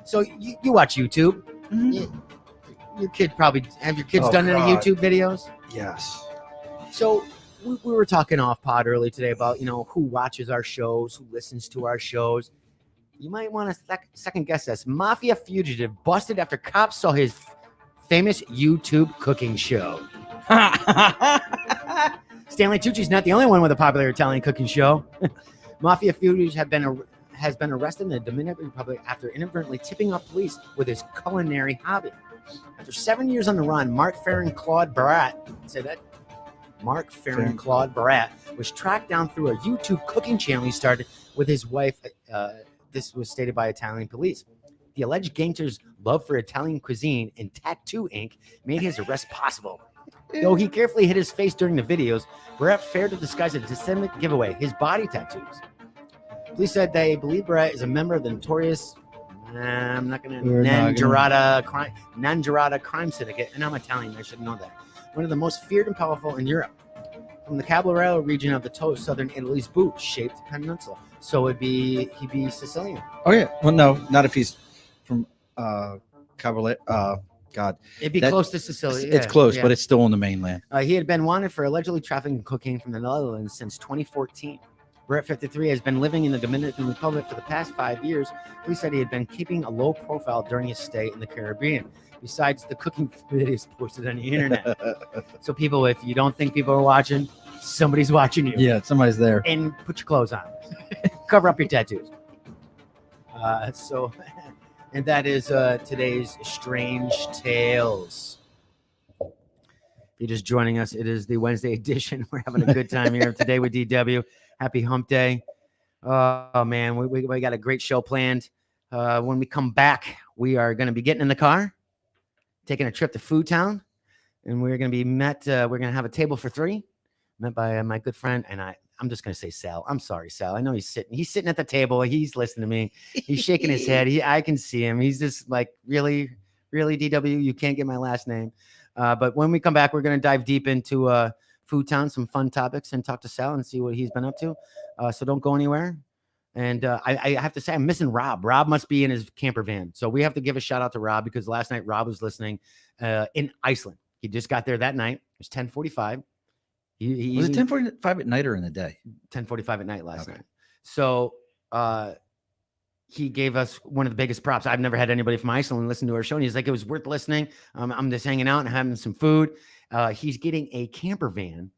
So you watch YouTube. Your kid probably have your kids Oh, done any God. YouTube videos? Yes. So we were talking off pod early today about who watches our shows, who listens to our shows. You might want to second guess this. Mafia fugitive busted after cops saw his famous YouTube cooking show. Stanley Tucci's not the only one with a popular Italian cooking show. Mafia fugitive has been arrested in the Dominican Republic after inadvertently tipping off police with his culinary hobby. After 7 years on the run, Mark Farron Claude Barat, say that? Mark Farron Claude Barat was tracked down through a YouTube cooking channel he started with his wife. This was stated by Italian police. The alleged gangster's love for Italian cuisine and tattoo ink made his arrest possible. Though he carefully hid his face during the videos, Barat failed to disguise a disseminated giveaway, his body tattoos. Police said they believe Barat is a member of the notorious Nanjarata crime syndicate, and I'm Italian, I should know that. One of the most feared and powerful in Europe. From the Caballero region of the Toast, southern Italy's boot-shaped peninsula. So he'd be Sicilian. Oh yeah. Well, no, not if he's from God, It'd be close to Sicily. It's close, but it's still on the mainland. He had been wanted for allegedly trafficking cocaine from the Netherlands since 2014. Brett, 53, has been living in the Dominican Republic for the past 5 years. Police said he had been keeping a low profile during his stay in the Caribbean, besides the cooking videos posted on the internet. So people, if you don't think people are watching, somebody's watching you. Yeah, somebody's there. And put your clothes on. Cover up your tattoos. And that is today's Strange Tales. If you're just joining us, it is the Wednesday edition. We're having a good time here today with DW. Happy Hump Day. Oh, man, we got a great show planned. When we come back, we are going to be getting in the car, taking a trip to Food Town, and we're going to be met. We're going to have a table for three, met by my good friend, and I'm just going to say Sal. I'm sorry, Sal. I know he's sitting at the table. He's listening to me. He's shaking his head. I can see him. He's just like, really, really, DW, you can't get my last name. But when we come back, we're going to dive deep into Food Town, some fun topics, and talk to Sal and see what he's been up to. So don't go anywhere. And I have to say, I'm missing Rob. Rob must be in his camper van. So we have to give a shout out to Rob because last night Rob was listening in Iceland. He just got there that night. It was 10:45. Was it 10:45 at night or in the day? 10:45 at night last night. So he gave us one of the biggest props. I've never had anybody from Iceland listen to our show. And he's like, it was worth listening. I'm just hanging out and having some food. He's getting a camper van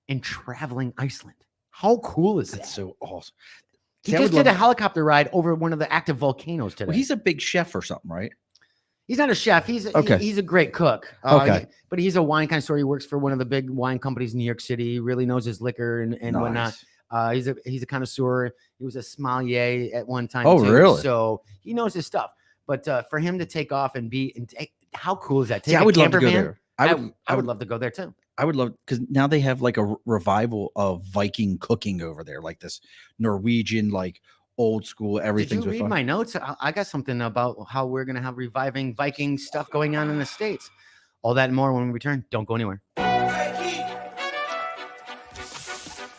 and traveling Iceland. How cool is that? That's so awesome. He just did a helicopter ride over one of the active volcanoes today. Well, he's a big chef or something, right? He's not a chef. He's a great cook. But he's a wine connoisseur. He works for one of the big wine companies in New York City. He really knows his liquor and Nice. whatnot. He's a connoisseur. He was a sommelier at one time. Oh, too. really? So he knows his stuff. But for him to take off and how cool is that? I would love to go there. I would love to go there too. I would love, because now they have like a revival of Viking cooking over there, like this Norwegian, like old school. Everything's Did you read my notes? I got something about how we're gonna have reviving Viking stuff going on in the States. All that and more when we return. Don't go anywhere.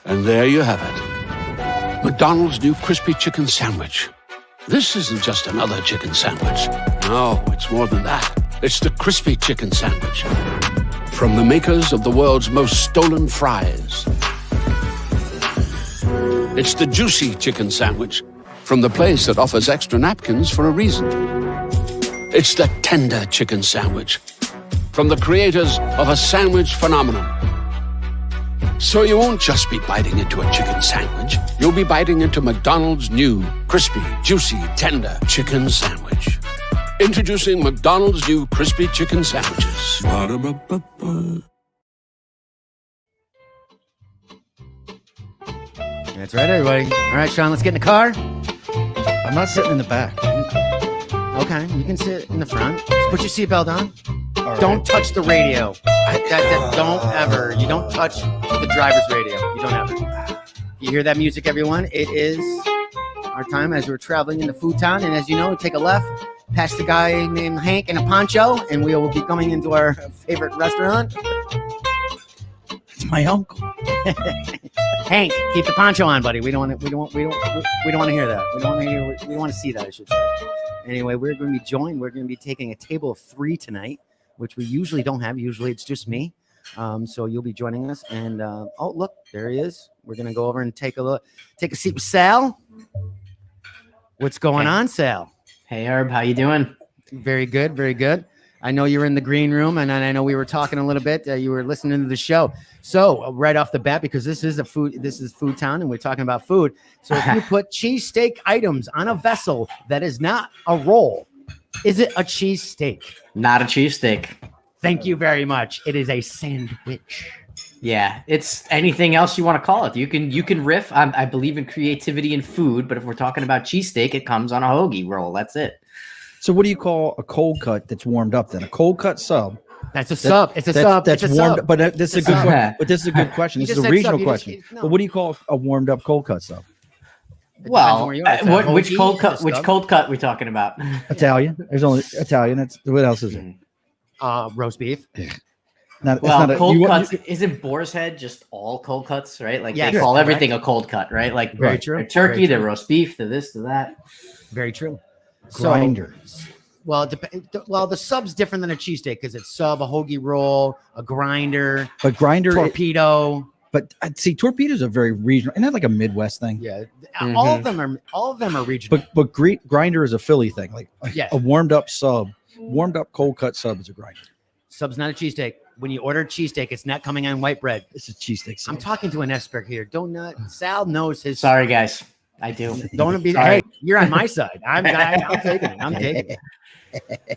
And there you have it. McDonald's new crispy chicken sandwich. This isn't just another chicken sandwich. No, it's more than that. It's the crispy chicken sandwich. From the makers of the world's most stolen fries. It's the juicy chicken sandwich from the place that offers extra napkins for a reason. It's the tender chicken sandwich from the creators of a sandwich phenomenon. So you won't just be biting into a chicken sandwich. You'll be biting into McDonald's new crispy, juicy, tender chicken sandwich. Introducing McDonald's new crispy chicken sandwiches. Ba-da-ba-ba-ba. That's right, everybody. All right, Sean, let's get in the car. I'm not sitting in the back. Okay, you can sit in the front. Just put your seatbelt on. All Don't right. touch the radio. Don't ever. You don't touch the driver's radio. You don't ever. You hear that music, everyone? It is our time as we're traveling into Food Town. And as you know, we take a left past the guy named Hank in a poncho, and we will be coming into our favorite restaurant. It's my uncle. Hank, keep the poncho on, buddy. We don't want to hear that. We don't want to see that, I should say. Anyway, we're going to be joined. We're going to be taking a table of three tonight, which we usually don't have. Usually it's just me. So you'll be joining us. And oh, look, there he is. We're going to go over and take a seat with Sal. What's going on, Sal? Hey, Herb, how you doing? Very good, very good. I know you're in the green room, and I know we were talking a little bit. You were listening to the show. So right off the bat, because this is Food Town, and we're talking about food. So if you put cheesesteak items on a vessel that is not a roll, is it a cheesesteak? Not a cheesesteak. Thank you very much. It is a sandwich. Yeah, it's anything else you want to call it. You can riff. I believe in creativity in food, but if we're talking about cheesesteak, it comes on a hoagie roll. That's it. So what do you call a cold cut that's warmed up then? A cold cut sub. That's a sub. It's a sub. That's it's a warmed sub. up. But this is a good question. But this is a good question. This is a regional question. No. But what do you call a warmed up cold cut sub? Well, which cold cut? Stub. Which cold cut we talking about? Italian. There's only Italian. That's what else is it? Roast beef. Cold cuts isn't Boar's Head just all cold cuts, right? Like they call everything a cold cut, right? Like Very true. They're turkey, Very true. they're roast beef, they're this, to that. Very true. Grinder. Well, the sub's different than a cheesesteak because it's sub, a hoagie roll, a grinder, But grinder, torpedo. but I'd see torpedoes are very regional, and that's like a Midwest thing. Yeah, all of them are regional. But grinder is a Philly thing. Like Yes. a warmed up cold cut sub is a grinder. Sub's not a cheesesteak. When you order a cheesesteak, it's not coming on white bread. It's a cheesesteak sub. I'm talking to an expert here. Sal knows his. Sorry, guys. I do. Don't be. Sorry. Hey, you're on my side. I'm taking it. I'm taking it.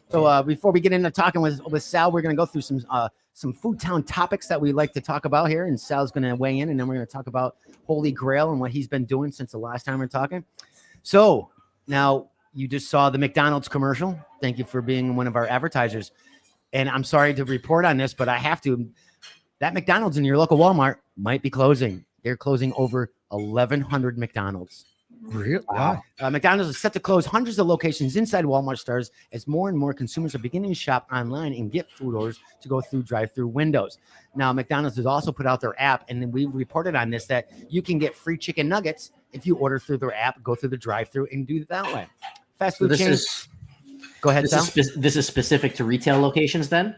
So before we get into talking with Sal, we're going to go through some Food Town topics that we like to talk about here, and Sal's going to weigh in, and then we're going to talk about Holy Grail and what he's been doing since the last time we're talking. So now you just saw the McDonald's commercial. Thank you for being one of our advertisers. And I'm sorry to report on this, but I have to. That McDonald's in your local Walmart might be closing. They're closing over 1,100 McDonald's. Really? Wow. McDonald's is set to close hundreds of locations inside Walmart stores as more and more consumers are beginning to shop online and get food orders to go through drive-through windows. Now, McDonald's has also put out their app, and then we reported on this that you can get free chicken nuggets if you order through their app, go through the drive-through, and do it that way. Fast food chains. Go ahead, Sal. This is specific to retail locations, then.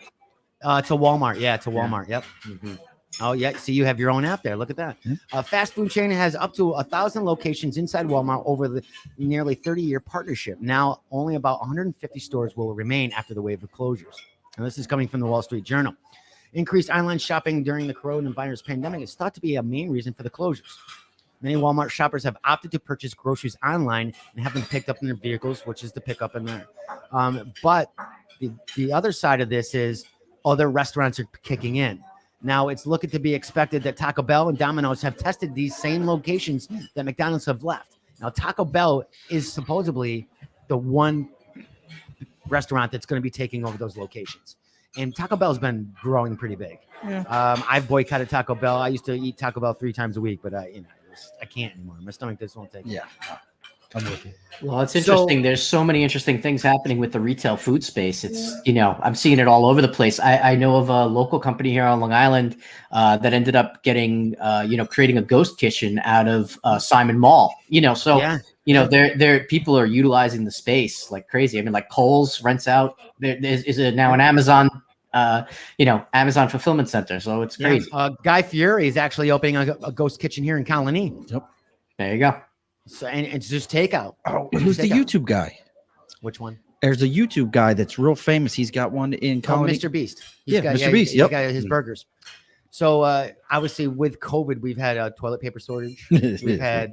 To Walmart. Yeah, to Walmart. Yep. Mm-hmm. Oh, yeah. See, you have your own app there. Look at that. Fast food chain has up to 1,000 locations inside Walmart over the nearly 30-year partnership. Now, only about 150 stores will remain after the wave of closures. And this is coming from the Wall Street Journal. Increased online shopping during the coronavirus pandemic is thought to be a main reason for the closures. Many Walmart shoppers have opted to purchase groceries online and have them picked up in their vehicles, which is the pickup in there. But the other side of this is other restaurants are kicking in. Now, it's looking to be expected that Taco Bell and Domino's have tested these same locations that McDonald's have left. Now, Taco Bell is supposedly the one restaurant that's going to be taking over those locations. And Taco Bell's been growing pretty big. Yeah. I've boycotted Taco Bell. I used to eat Taco Bell 3 times a week, but I can't anymore. My stomach just won't take it. Yeah. I'm with you. Well, it's interesting. There's so many interesting things happening with the retail food space. It's, I'm seeing it all over the place. I know of a local company here on Long Island that ended up getting, creating a ghost kitchen out of Simon Mall. There people are utilizing the space like crazy. I mean, like Kohl's rents out. There is now an Amazon, Amazon fulfillment center. So it's crazy. Guy Fieri is actually opening a ghost kitchen here in Colony. Yep. There you go. So and it's just takeout. Oh, who's the YouTube guy? Which one? There's a YouTube guy that's real famous. He's got one in Colony. Mr. Beast. Mr. Beast. Yep. He's got his burgers. So obviously with COVID, we've had toilet paper shortage. We've had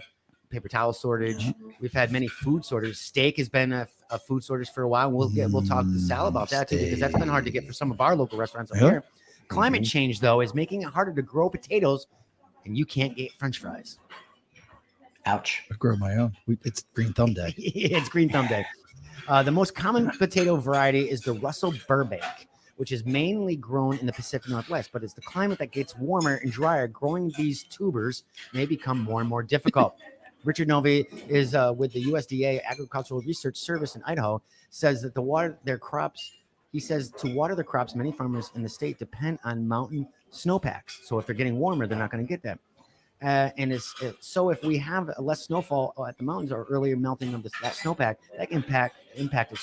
paper towel shortage. We've had many food shortages. Steak has been a food shortage for a while. We'll talk to Sal about that too, because that's been hard to get for some of our local restaurants up here. Climate change though is making it harder to grow potatoes, and you can't get French fries. Ouch. I grow my own. It's Green Thumb Day. It's Green Thumb Day. The most common potato variety is the Russell Burbank, which is mainly grown in the Pacific Northwest. But as the climate that gets warmer and drier, growing these tubers may become more and more difficult. Richard Novi is with the USDA Agricultural Research Service in Idaho, says that to water their crops, many farmers in the state depend on mountain snowpacks. So if they're getting warmer, they're not going to get that. So if we have less snowfall at the mountains or earlier melting of that snowpack, that can impact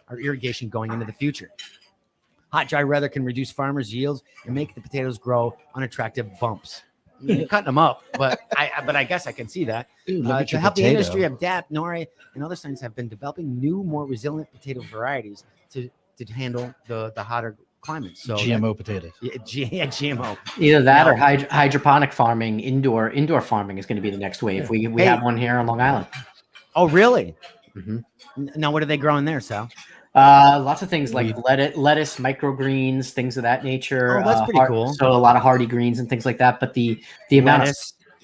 our irrigation going into the future. Hot, dry weather can reduce farmers' yields and make the potatoes grow unattractive bumps. You're cutting them up, but I guess I can see that. Dude, to help the industry adapt, Nori and other scientists have been developing new, more resilient potato varieties to handle the hotter climate. So GMO potatoes. Yeah, GMO. Either that or hydroponic farming, indoor farming is going to be the next wave. We have one here on Long Island. Oh, really? Mm-hmm. Now, what are they growing there, Sal? Lots of things like lettuce, microgreens, things of that nature. Oh, that's pretty cool. So a lot of hardy greens and things like that. But the amount of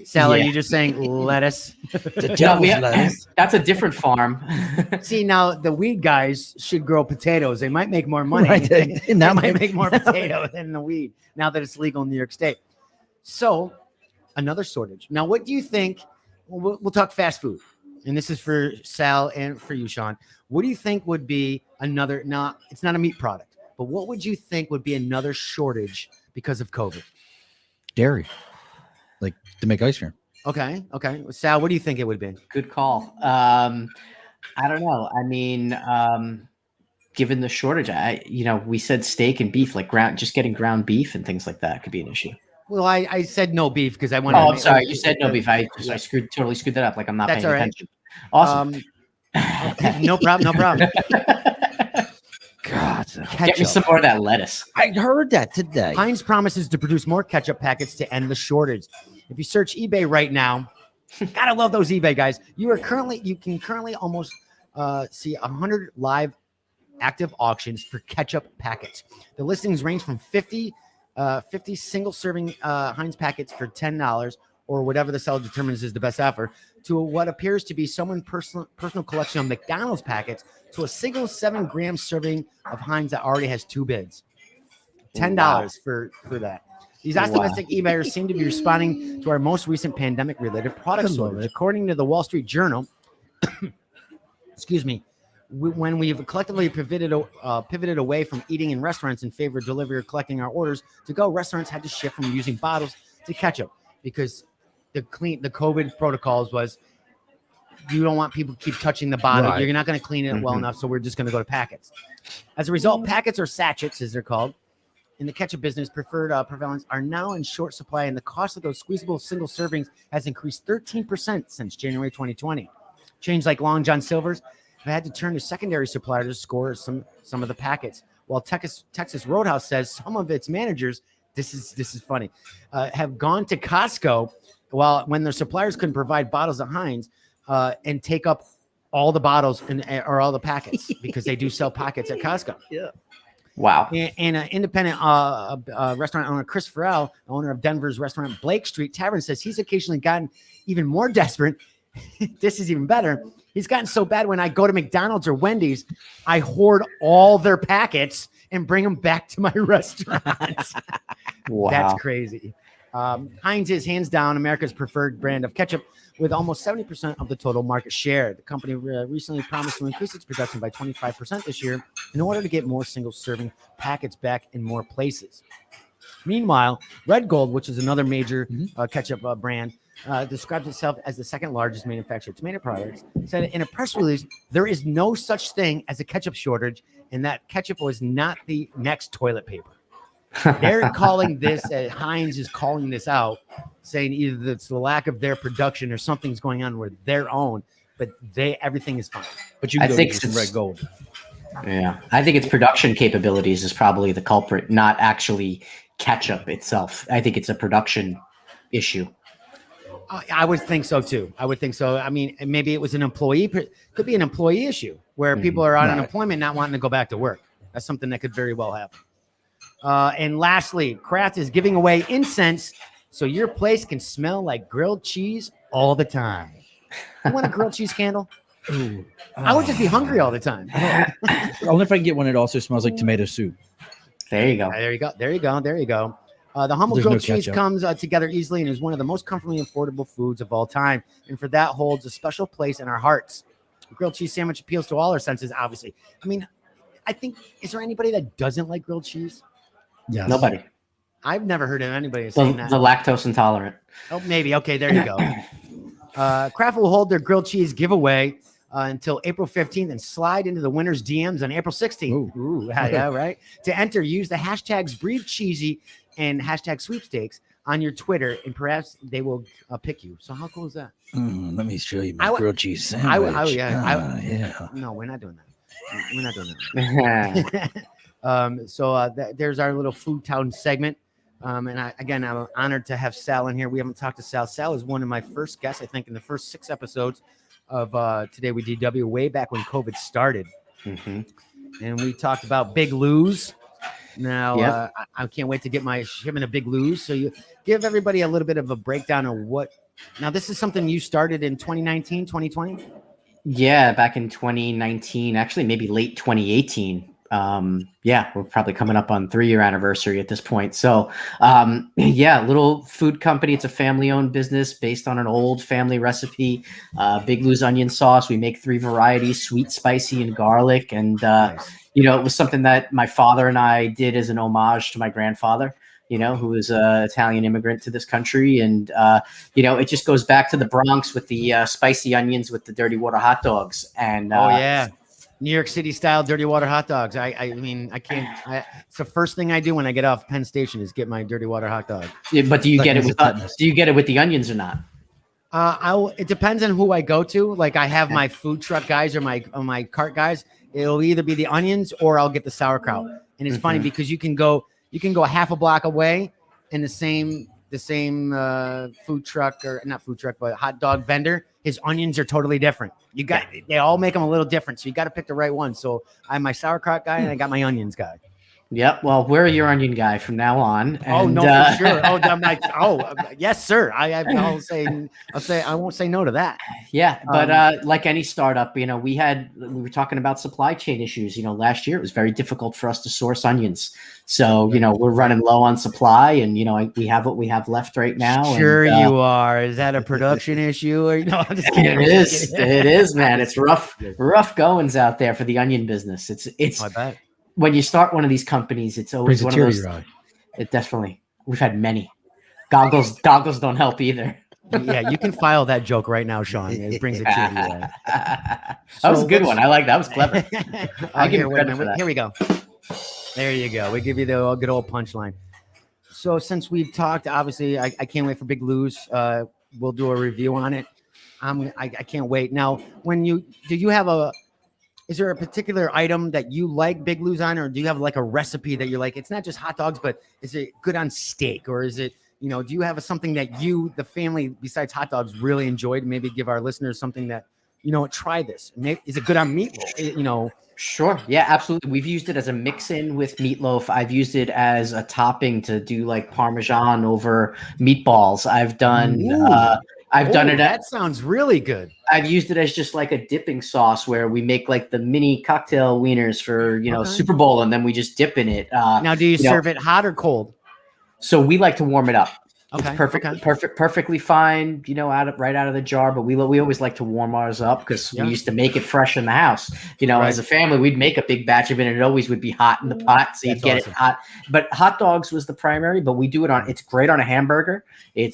Sal, are you just saying lettuce? That's a different farm. See, now the weed guys should grow potatoes. They might make more money. Right. And that might make more potato than the weed now that it's legal in New York State. So another shortage. Now, what do you think? We'll talk fast food. And this is for Sal and for you, Shawn. What do you think would be another? Now, it's not a meat product, but what would you think would be another shortage because of COVID? Dairy. Like to make ice cream. Okay. Sal, what do you think it would be? Good call. I don't know. I mean, given the shortage. We said steak and beef, like just getting ground beef and things like that could be an issue. Well, I said no beef because I wanted. Oh, I'm sorry. You said no beef. I totally screwed that up. Like I'm not paying attention. Awesome. No problem. No problem. God, get me some more of that lettuce. I heard that today. Heinz promises to produce more ketchup packets to end the shortage. If you search eBay right now, gotta love those eBay guys. You can currently almost see 100 live active auctions for ketchup packets. The listings range from 50 single serving Heinz packets for $10 or whatever the seller determines is the best offer, to what appears to be someone's personal collection of McDonald's packets, to a single 7-gram serving of Heinz that already has 2 bids. $10 for that. These optimistic eBayers seem to be responding to our most recent pandemic-related product shortage. According to the Wall Street Journal, excuse me, when we've collectively pivoted away from eating in restaurants in favor of delivery or collecting our orders to go, restaurants had to shift from using bottles to ketchup because the COVID protocols was you don't want people to keep touching the bottle. Right. You're not going to clean it well enough, so we're just going to go to packets. As a result, packets or sachets, as they're called, in the ketchup business, preferred prevalence are now in short supply, and the cost of those squeezable single servings has increased 13% since January 2020. Chains like Long John Silver's have had to turn to secondary suppliers to score some of the packets. While Texas Roadhouse says some of its managers, this is funny, have gone to Costco when their suppliers couldn't provide bottles of Heinz and take up all the bottles or all the packets because they do sell packets at Costco. Yeah. Wow. And an independent restaurant owner, Chris Farrell, owner of Denver's restaurant Blake Street Tavern, says he's occasionally gotten even more desperate. This is even better. He's gotten so bad when I go to McDonald's or Wendy's, I hoard all their packets and bring them back to my restaurant. Wow. That's crazy. Heinz is hands down America's preferred brand of ketchup with almost 70% of the total market share. The company recently promised to increase its production by 25% this year in order to get more single-serving packets back in more places. Meanwhile, Red Gold, which is another major ketchup brand, describes itself as the second largest manufacturer of tomato products, said in a press release, there is no such thing as a ketchup shortage and that ketchup was not the next toilet paper. They're calling this, Heinz is calling this out, saying either it's the lack of their production or something's going on with their own, but everything is fine. But you can go get some Red Gold. Yeah, I think its production capabilities is probably the culprit, not actually ketchup itself. I think it's a production issue. I would think so too. I would think so. I mean, maybe it was could be an employee issue where people are on unemployment, not wanting to go back to work. That's something that could very well happen. And lastly, Kraft is giving away incense so your place can smell like grilled cheese all the time. You want a grilled cheese candle? Ooh. I would just be hungry all the time. Only if I can get one that also smells like tomato soup. There you go. There you go. There you go. There you go. The humble grilled cheese comes together easily and is one of the most comfortably affordable foods of all time. And for that holds a special place in our hearts. The grilled cheese sandwich appeals to all our senses, obviously. I mean, I think, is there anybody that doesn't like grilled cheese? Yes. Nobody. I've never heard of anybody saying that. The lactose intolerant. Oh, maybe. Okay, there you go. Kraft will hold their grilled cheese giveaway until April 15th and slide into the winner's DMs on April 16th. Ooh, yeah, right. To enter, use the hashtags BreatheCheesy and hashtag sweepstakes on your Twitter, and perhaps they will pick you. So how cool is that? Let me show you my grilled cheese sandwich. Yeah. No, we're not doing that. We're not doing that. There's our little Food Town segment. And I'm honored to have Sal in here. We haven't talked to Sal. Sal is one of my first guests, I think, in the first 6 episodes of Today with DW, way back when COVID started. Mm-hmm. And we talked about Big Lou's. Now, I can't wait to get my shipment of Big Lou's. So you give everybody a little bit of a breakdown of what. Now, this is something you started in 2019, 2020? Yeah, back in 2019, actually maybe late 2018. We're probably coming up on 3-year anniversary at this point. So, little food company. It's a family-owned business based on an old family recipe. Big Lou's onion sauce. We make 3 varieties: sweet, spicy, and garlic. And it was something that my father and I did as an homage to my grandfather, who was an Italian immigrant to this country. And, it just goes back to the Bronx with the spicy onions with the dirty water hot dogs. And New York City style dirty water hot dogs. I mean, I can't. It's the first thing I do when I get off Penn Station is get my dirty water hot dog. Yeah, but do you get it with tetanus. do you get it with the onions or not? It depends on who I go to. Like I have my food truck guys or my cart guys. It'll either be the onions or I'll get the sauerkraut. And it's funny because you can go a half a block away and the same food truck, or not food truck, but hot dog vendor, his onions are totally different. They all make them a little different. So you got to pick the right one. So I have my sauerkraut guy and I got my onions guy. Yep. Well, we're your onion guy from now on. And, for sure. I'm like, yes, sir. I'll say I won't say no to that. Yeah, but like any startup, we were talking about supply chain issues. Last year it was very difficult for us to source onions. So we're running low on supply, and we have what we have left right now. Sure, you are. Is that a production issue? Or I'm just kidding. It is. It is, man. It's rough goings out there for the onion business. It's. I bet. When you start one of these companies, it's always one of those. It definitely. We've had many. Goggles don't help either. Yeah, you can file that joke right now, Shawn. It brings a tear to your eye. That was a good one. I like that. Was clever. Here we go. There you go. We give you the good old punchline. So since we've talked, obviously, I can't wait for Big Lou's. We'll do a review on it. I can't wait. Now, is there a particular item that you like Big Lou's on, or do you have like a recipe that you're like, it's not just hot dogs, but is it good on steak, or is it, do you have something that the family, besides hot dogs, really enjoyed? Maybe give our listeners something that, try this. Is it good on meatloaf? Sure. Yeah, absolutely. We've used it as a mix-in with meatloaf. I've used it as a topping to do like Parmesan over meatballs. I've done done it. That sounds really good. I've used it as just like a dipping sauce where we make like the mini cocktail wieners for, Super Bowl, and then we just dip in it. Now, do you serve it hot or cold? So we like to warm it up. Okay. It's perfectly fine, right out of the jar. But we always like to warm ours up because we used to make it fresh in the house. As a family, we'd make a big batch of it, and it always would be hot in the pot, so you'd get it hot. But hot dogs was the primary, but we do it on. It's great on a hamburger. I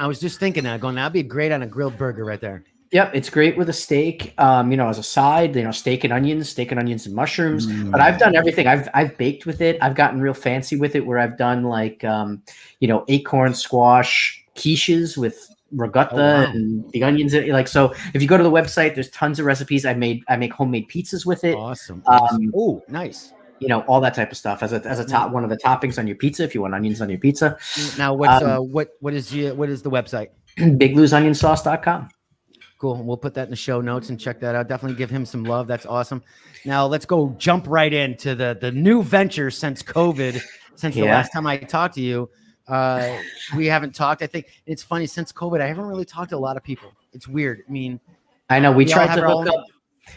was just thinking that, that'd be great on a grilled burger right there. Yep, it's great with a steak, as a side, steak and onions and mushrooms. But I've done everything. I've baked with it. I've gotten real fancy with it where I've done like, acorn squash quiches with ricotta and the onions. So if you go to the website, there's tons of recipes. I make homemade pizzas with it. Awesome. Oh, nice. All that type of stuff as a top, one of the toppings on your pizza, if you want onions on your pizza. Now, what is the website? BigLou'sOnionSauce.com. Cool. We'll put that in the show notes and check that out. Definitely give him some love. That's awesome. Now let's jump right into the new venture since COVID, the last time I talked to you. We haven't talked. I think it's funny, since COVID, I haven't really talked to a lot of people. It's weird. I mean, I know we tried to hook up.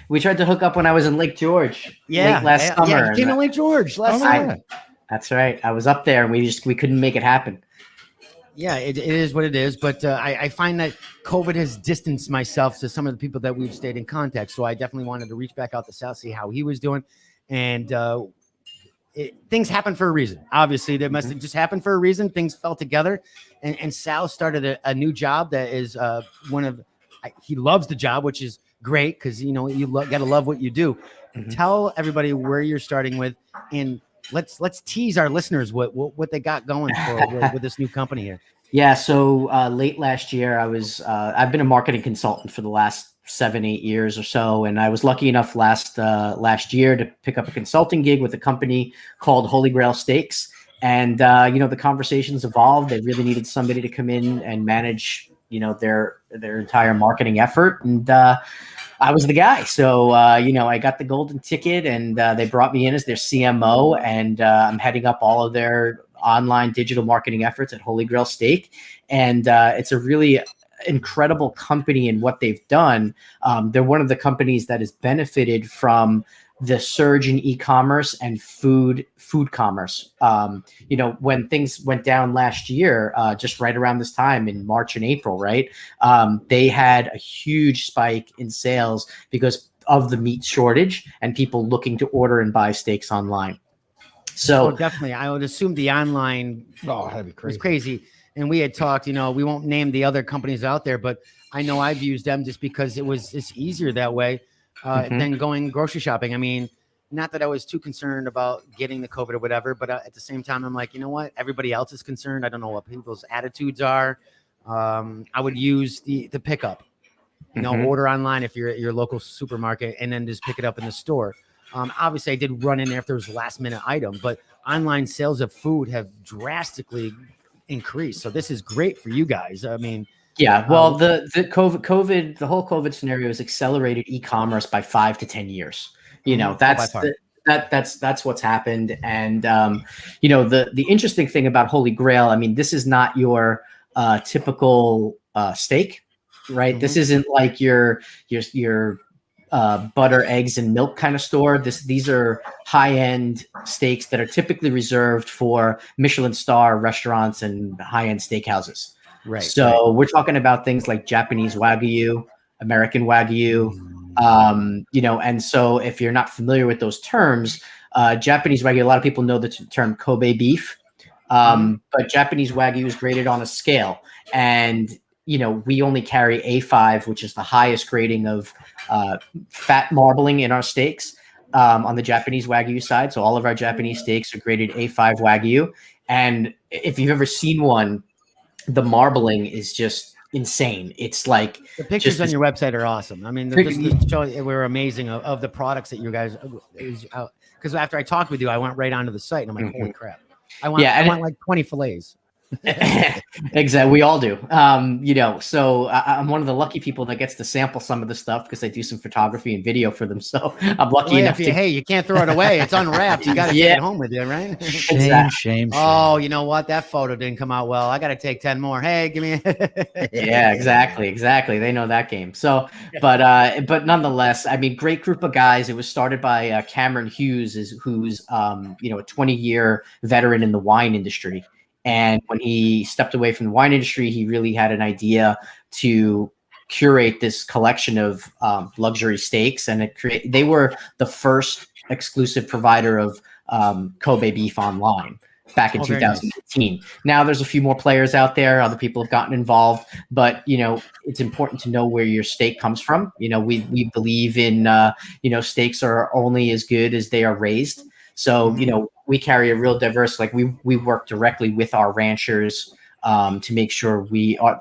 We tried to hook up when I was in Lake George. Last summer. Yeah, came to Lake George last summer. That's right. I was up there and we couldn't make it happen. Yeah, it is what it is. But I find that COVID has distanced myself to some of the people that we've stayed in contact. So I definitely wanted to reach back out to Sal, see how he was doing. And things happen for a reason. Obviously, they must have just happened for a reason. Things fell together. And Sal started a new job that is he loves the job, which is great because, you got to love what you do. Tell everybody where you're starting with, and let's tease our listeners what they got going with this new company here. Yeah. So late last year, I've been a marketing consultant for the last 7-8 years or so, and I was lucky enough last year to pick up a consulting gig with a company called Holy Grail Steaks. And the conversations evolved. They really needed somebody to come in and manage their entire marketing effort, and I was the guy. So, I got the golden ticket, and they brought me in as their CMO, and I'm heading up all of their online digital marketing efforts at Holy Grail Steak. And it's a really incredible company in what they've done. They're one of the companies that has benefited from the surge in e-commerce and food commerce. When things went down last year, just right around this time in March and April, right? They had a huge spike in sales because of the meat shortage and people looking to order and buy steaks online. So definitely, I would assume the online that'd be crazy. Was crazy. And we had talked, we won't name the other companies out there, but I know I've used them just because it's easier that way. than going grocery shopping. I mean, not that I was too concerned about getting the COVID or whatever, but at the same time, I'm like, you know what? Everybody else is concerned. I don't know what people's attitudes are. I would use the pickup, you know, order online if you're at your local supermarket and then just pick it up in the store. Obviously, I did run in there if there was a last minute item, but online sales of food have drastically increased. So this is great for you guys. I mean, yeah, well, the COVID, the whole COVID scenario has accelerated e-commerce by 5 to 10 years. You know, that's that's what's happened. And you know, the interesting thing about Holy Grail, I mean, this is not your typical steak, right? This isn't like your butter, eggs, and milk kind of store. These are high-end steaks that are typically reserved for Michelin star restaurants and high-end steakhouses. Right. So we're talking about things like Japanese Wagyu, American Wagyu, you know, and so if you're not familiar with those terms, Japanese Wagyu, a lot of people know the term Kobe beef, but Japanese Wagyu is graded on a scale. And, you know, we only carry A5, which is the highest grading of fat marbling in our steaks on the Japanese Wagyu side. So all of our Japanese steaks are graded A5 Wagyu. And if you've ever seen one, the marbling is just insane. It's like the pictures on your website are awesome. I mean, we're amazing of the products that you guys is out. Because after I talked with you, I went right onto the site and I'm like, holy crap! I want like 20 fillets. Exactly, we all do. You know, so I'm one of the lucky people that gets to sample some of the stuff because I do some photography and video for them. So I'm lucky enough to. Hey, you can't throw it away. It's unwrapped. You got to take it home with you, right? Shame. Oh, you know what? That photo didn't come out well. I got to take 10 more. Hey, give me. Yeah, exactly. They know that game. So, but nonetheless, I mean, great group of guys. It was started by Cameron Hughes, who's you know, a 20-year veteran in the wine industry. And when he stepped away from the wine industry, he really had an idea to curate this collection of luxury steaks. And they were the first exclusive provider of Kobe beef online back in 2018. Nice. Now there's a few more players out there. Other people have gotten involved. But, you know, it's important to know where your steak comes from. You know, we believe in, you know, steaks are only as good as they are raised. So, you know, we carry a real diverse, like we work directly with our ranchers to make sure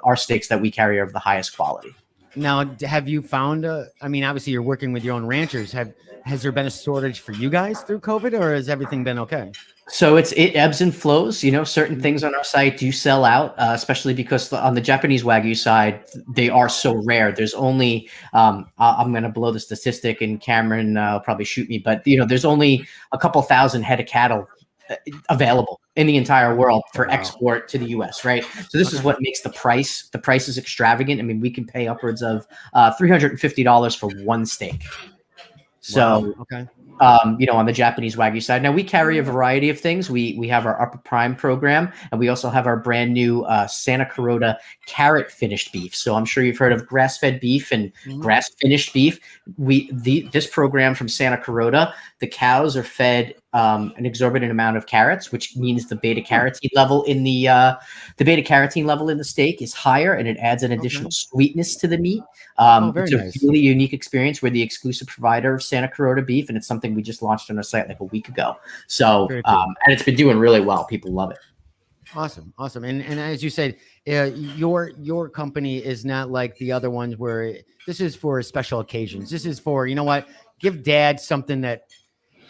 our steaks that we carry are of the highest quality. Now, have you found, I mean, obviously you're working with your own ranchers. Has there been a shortage for you guys through COVID, or has everything been okay? So it ebbs and flows. You know, certain things on our site do sell out, especially because on the Japanese Wagyu side, they are so rare. There's only, I'm going to blow the statistic and Cameron will probably shoot me, but, you know, there's only a couple thousand head of cattle available in the entire world for export to the US, right? So this is what makes the price is extravagant. I mean, we can pay upwards of $350 for one steak. So, you know, on the Japanese Wagyu side. Now we carry a variety of things. We have our Upper Prime program, and we also have our brand new Santa Clarota carrot finished beef. So I'm sure you've heard of grass-fed beef and grass finished beef. This program from Santa Clarota, the cows are fed an exorbitant amount of carrots, which means the beta carotene level in the steak is higher, and it adds an additional sweetness to the meat. It's a really unique experience. We're the exclusive provider of Santa Clarota beef, and it's something we just launched on our site like a week ago. So, cool. And it's been doing really well. People love it. Awesome. And as you said, your company is not like the other ones where this is for special occasions. This is for, you know what, give dad something that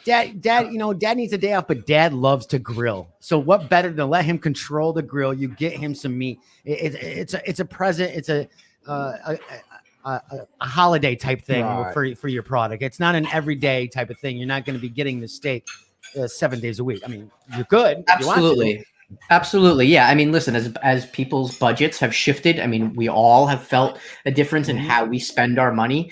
dad, you know, dad needs a day off, but dad loves to grill. So what better than let him control the grill? You get him some meat. It's a present. It's a holiday type thing for your product. It's not an everyday type of thing. You're not going to be getting the steak 7 days a week. I mean, you could. Absolutely. Yeah. I mean, listen, as people's budgets have shifted, I mean, we all have felt a difference in how we spend our money.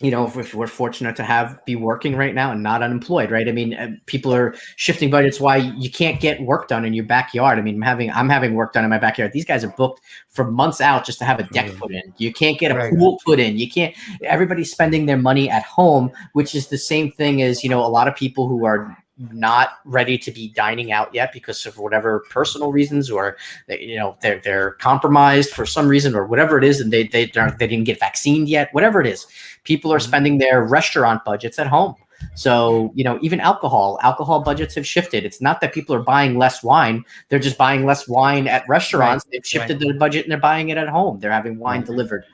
You know, if we're fortunate to be working right now and not unemployed, right? I mean, people are shifting budgets. Why you can't get work done in your backyard? I mean, I'm having work done in my backyard. These guys are booked for months out just to have a deck put in. You can't get a pool put in. You can't. Everybody's spending their money at home, which is the same thing as, you know, a lot of people who are not ready to be dining out yet because of whatever personal reasons, or they're compromised for some reason, or whatever it is, and they didn't get vaccinated yet, whatever it is. People are spending their restaurant budgets at home. So, even alcohol budgets have shifted. It's not that people are buying less wine. They're just buying less wine at restaurants. Right. They've shifted their budget and they're buying it at home. They're having wine delivered.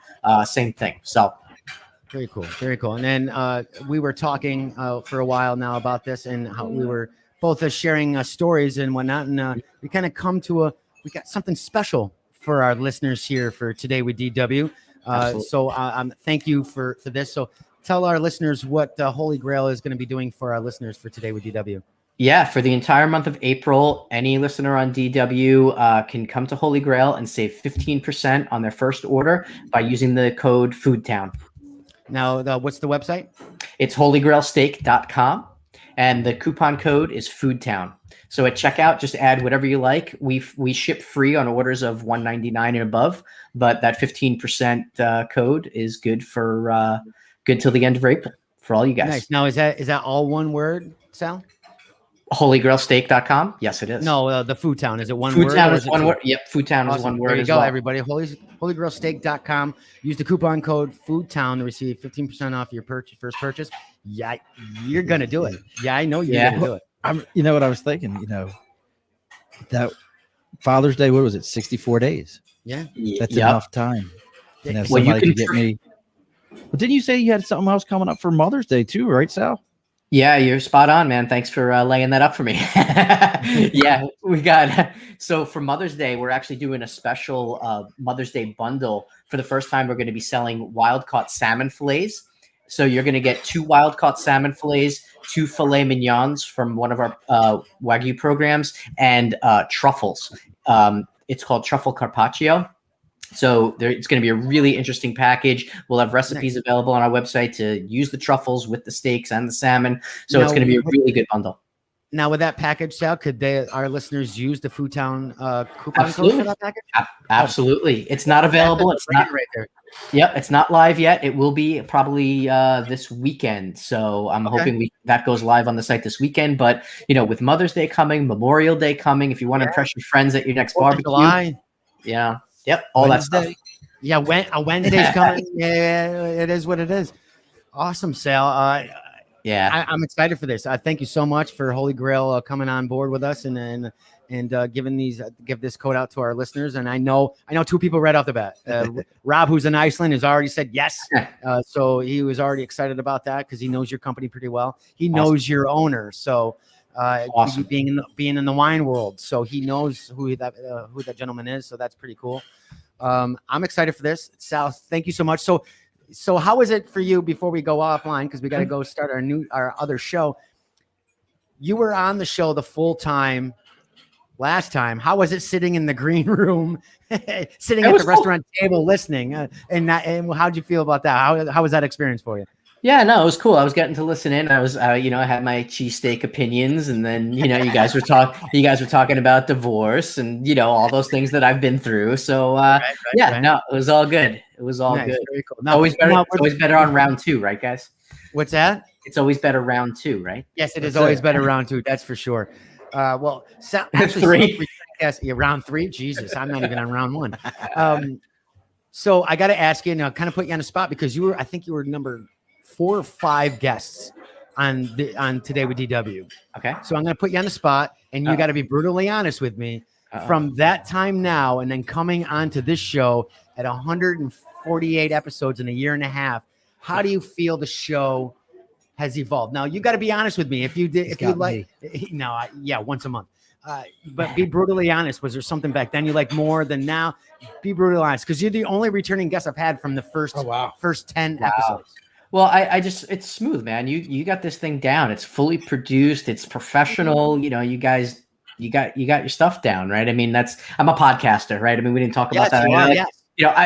Same thing. So very cool. Very cool. And then we were talking for a while now about this, and how we were both sharing stories and whatnot. And we kind of come to we got something special for our listeners here for Today with DW. So thank you for this. So tell our listeners what Holy Grail is going to be doing for our listeners for Today with DW. Yeah, for the entire month of April, any listener on DW can come to Holy Grail and save 15% on their first order by using the code FoodTown. Now, what's the website? It's holygrailsteak.com, and the coupon code is FoodTown. So at checkout, just add whatever you like. We ship free on orders of $199 and above, but that 15% code is good for good till the end of April for all you guys. Nice. Now, is that all one word, Sal? Holygrailsteak.com. Yes, it is. No, the FoodTown. Is it one word? FoodTown is one word. Yep, FoodTown is one word. There you as go, well. everybody. Holygrailsteak.com. Use the coupon code FoodTown to receive 15% off your first purchase. Yeah, you're gonna do it. Yeah, I know you're gonna do it. You know what I was thinking? That Father's Day. What was it? 64 days. Yeah, that's enough time. And if somebody could get me. But didn't you say you had something else coming up for Mother's Day too, right, Sal? Yeah, you're spot on, man. Thanks for laying that up for me. Yeah, we got, so for Mother's Day, we're actually doing a special Mother's Day bundle. For the first time, we're going to be selling wild-caught salmon fillets. So you're going to get 2 wild-caught salmon fillets, 2 filet mignons from one of our Wagyu programs, and truffles. It's called Truffle Carpaccio. So it's going to be a really interesting package. We'll have recipes available on our website to use the truffles with the steaks and the salmon. So it's going to be a really good bundle. Now, with that package, Sal, could our listeners use the FoodTown coupon code for that package? Absolutely. It's not available. It's not right there. Yep, it's not live yet. It will be probably this weekend. So I'm hoping that goes live on the site this weekend. But with Mother's Day coming, Memorial Day coming, if you want to impress your friends at your next barbecue, July. Yeah. Yep, all Wednesday. that stuff. Yeah, Wednesday's coming. Yeah, it is what it is. Awesome, Sal. I'm excited for this. Thank you so much for Holy Grail coming on board with us and give this code out to our listeners. And I know 2 people right off the bat. Rob, who's in Iceland, has already said yes. So he was already excited about that because he knows your company pretty well. He knows your owner. So awesome. being in the wine world, so he knows who that gentleman is. So that's pretty cool. I'm excited for this. Sal, thank you so much. So how is it for you before we go offline? Because we got to go start our other show. You were on the show the full time last time. How was it sitting in the green room, sitting at the restaurant table listening? And how'd you feel about that? How was that experience for you? Yeah, no, it was cool. I was getting to listen in. I was, I had my cheesesteak opinions, and then, you guys were talking about divorce and, all those things that I've been through. So, no, it was all good. It was all good. Very cool. Now, it's always better on round 2, right, guys? What's that? It's always better round 2, right? Yes, it is always better round 2. That's for sure. Well, actually, 3. Yes, round 3. Jesus, I'm not even on round 1. So I got to ask you, now, kind of put you on the spot because I think you were number 4 or 5 guests on Today with DW. Okay. So I'm going to put you on the spot, and you got to be brutally honest with me. From that time now, and then coming onto this show at 148 episodes in a year and a half, how do you feel the show has evolved? Now you got to be honest with me. Once a month. But be brutally honest. Was there something back then you like more than now? Be brutally honest, because you're the only returning guest I've had from the first 10 episodes. Well, it's smooth, man. You got this thing down. It's fully produced. It's professional. You guys, you got your stuff down, right? I mean, I'm a podcaster, right? I mean, we didn't talk about that.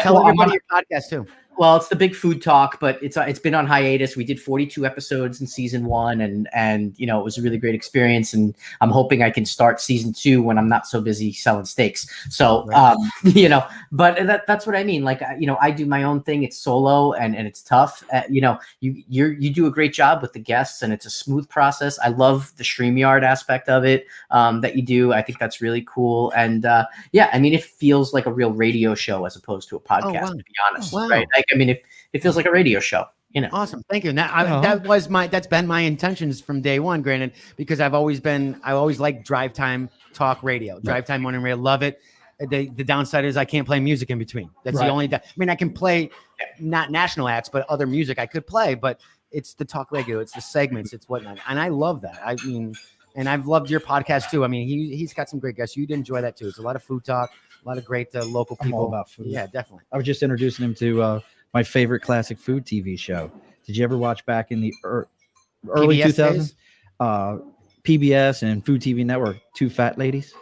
Tell everybody your podcast too. Well, it's the big food talk, but it's been on hiatus. We did 42 episodes in season 1, and you know, it was a really great experience. And I'm hoping I can start season 2 when I'm not so busy selling steaks. So, you know, but that's what I mean. Like, you know, I do my own thing. It's solo and it's tough. You know, you do a great job with the guests, and it's a smooth process. I love the StreamYard aspect of it that you do. I think that's really cool. And yeah, I mean, it feels like a real radio show as opposed to a podcast, to be honest. Right? Like, I mean, it feels like a radio show, you know. Awesome, thank you. That's been my intentions from day one, granted, because I always like drive time talk radio, drive time morning radio, love it. The downside is I can't play music in between. That's the only. I mean, I can play not national acts, but other music I could play, but it's the talk radio, it's the segments, it's whatnot, and I love that. I mean, and I've loved your podcast too. I mean, he's got some great guests. You'd enjoy that too. It's a lot of food talk, a lot of great local people. I'm all about food. Yeah, definitely. I was just introducing him to my favorite classic food TV show. Did you ever watch back in the early 2000s? PBS and Food TV Network, Two Fat Ladies.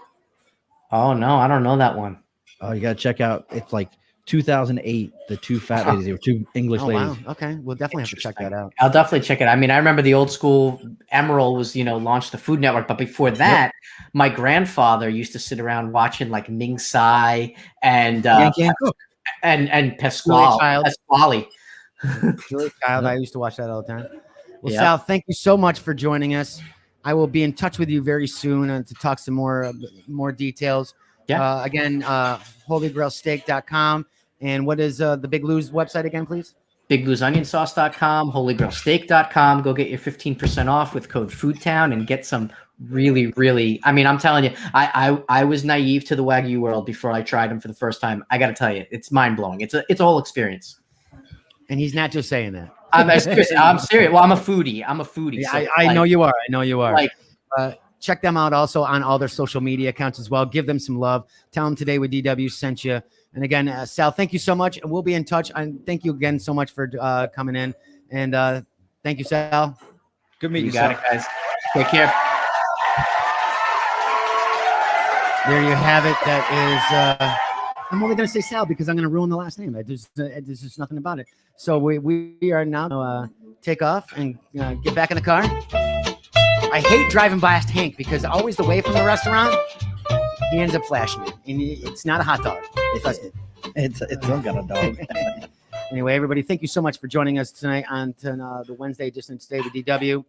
Oh no, I don't know that one. Oh, you got to check out. It's like 2008. The Two Fat Ladies. They were two English ladies. Wow. Okay, we'll definitely have to check that out. I'll definitely check it. I mean, I remember the old school Emerald was, you know, launched the Food Network, but before that, my grandfather used to sit around watching like Ming Tsai and Pasquale. Julie Child. I used to watch that all the time. Well, Sal, thank you so much for joining us. I will be in touch with you very soon to talk some more details. Yeah. Again, holygrailsteak.com. And what is the Big Lou's website again, please? BigLou'sOnionSauce.com, holygrailsteak.com. Go get your 15% off with code FoodTown and get some really, really, I mean, I'm telling you, I was naive to the Wagyu world before I tried them for the first time. I got to tell you, it's mind blowing. It's a whole experience. And he's not just saying that. I'm serious. Well, I'm a foodie. Yeah, so I know you are. Like, check them out also on all their social media accounts as well. Give them some love. Tell them Today with DW sent you. And again, Sal, thank you so much. And we'll be in touch. And thank you again so much for coming in. And thank you, Sal. Good meeting you. Got it, guys. Take care. There you have it. That is, I'm only going to say Sal because I'm going to ruin the last name. There's just nothing about it. So we are now going to take off and get back in the car. I hate driving past Hank because always the way from the restaurant, he ends up flashing it. And it's not a hot dog. It's some kind of dog. Anyway, everybody, thank you so much for joining us tonight on the Wednesday edition of Today with DW.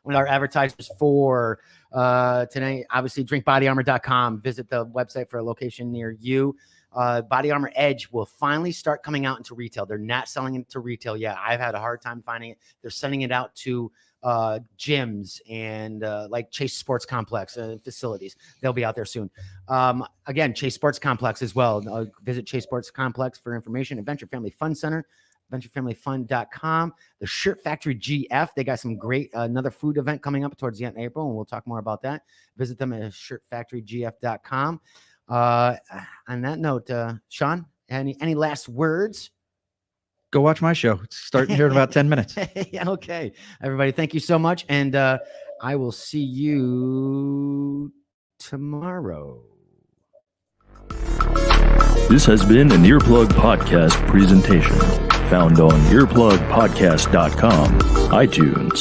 One of our advertisers for tonight, obviously, drinkbodyarmor.com. Visit the website for a location near you. Body Armor Edge will finally start coming out into retail. They're not selling it to retail yet. I've had a hard time finding it. They're sending it out to gyms and like Chase Sports Complex facilities. They'll be out there soon. Again, Chase Sports Complex as well. Visit Chase Sports Complex for information. Adventure Family Fun Center, adventurefamilyfun.com. The Shirt Factory GF. They got some great another food event coming up towards the end of April, and we'll talk more about that. Visit them at shirtfactorygf.com. On that note, Shawn, any last words? Go watch my show. It's starting here in about 10 minutes. Yeah, okay. Everybody, thank you so much. And I will see you tomorrow. This has been an Earplug Podcast presentation. Found on earplugpodcast.com, iTunes,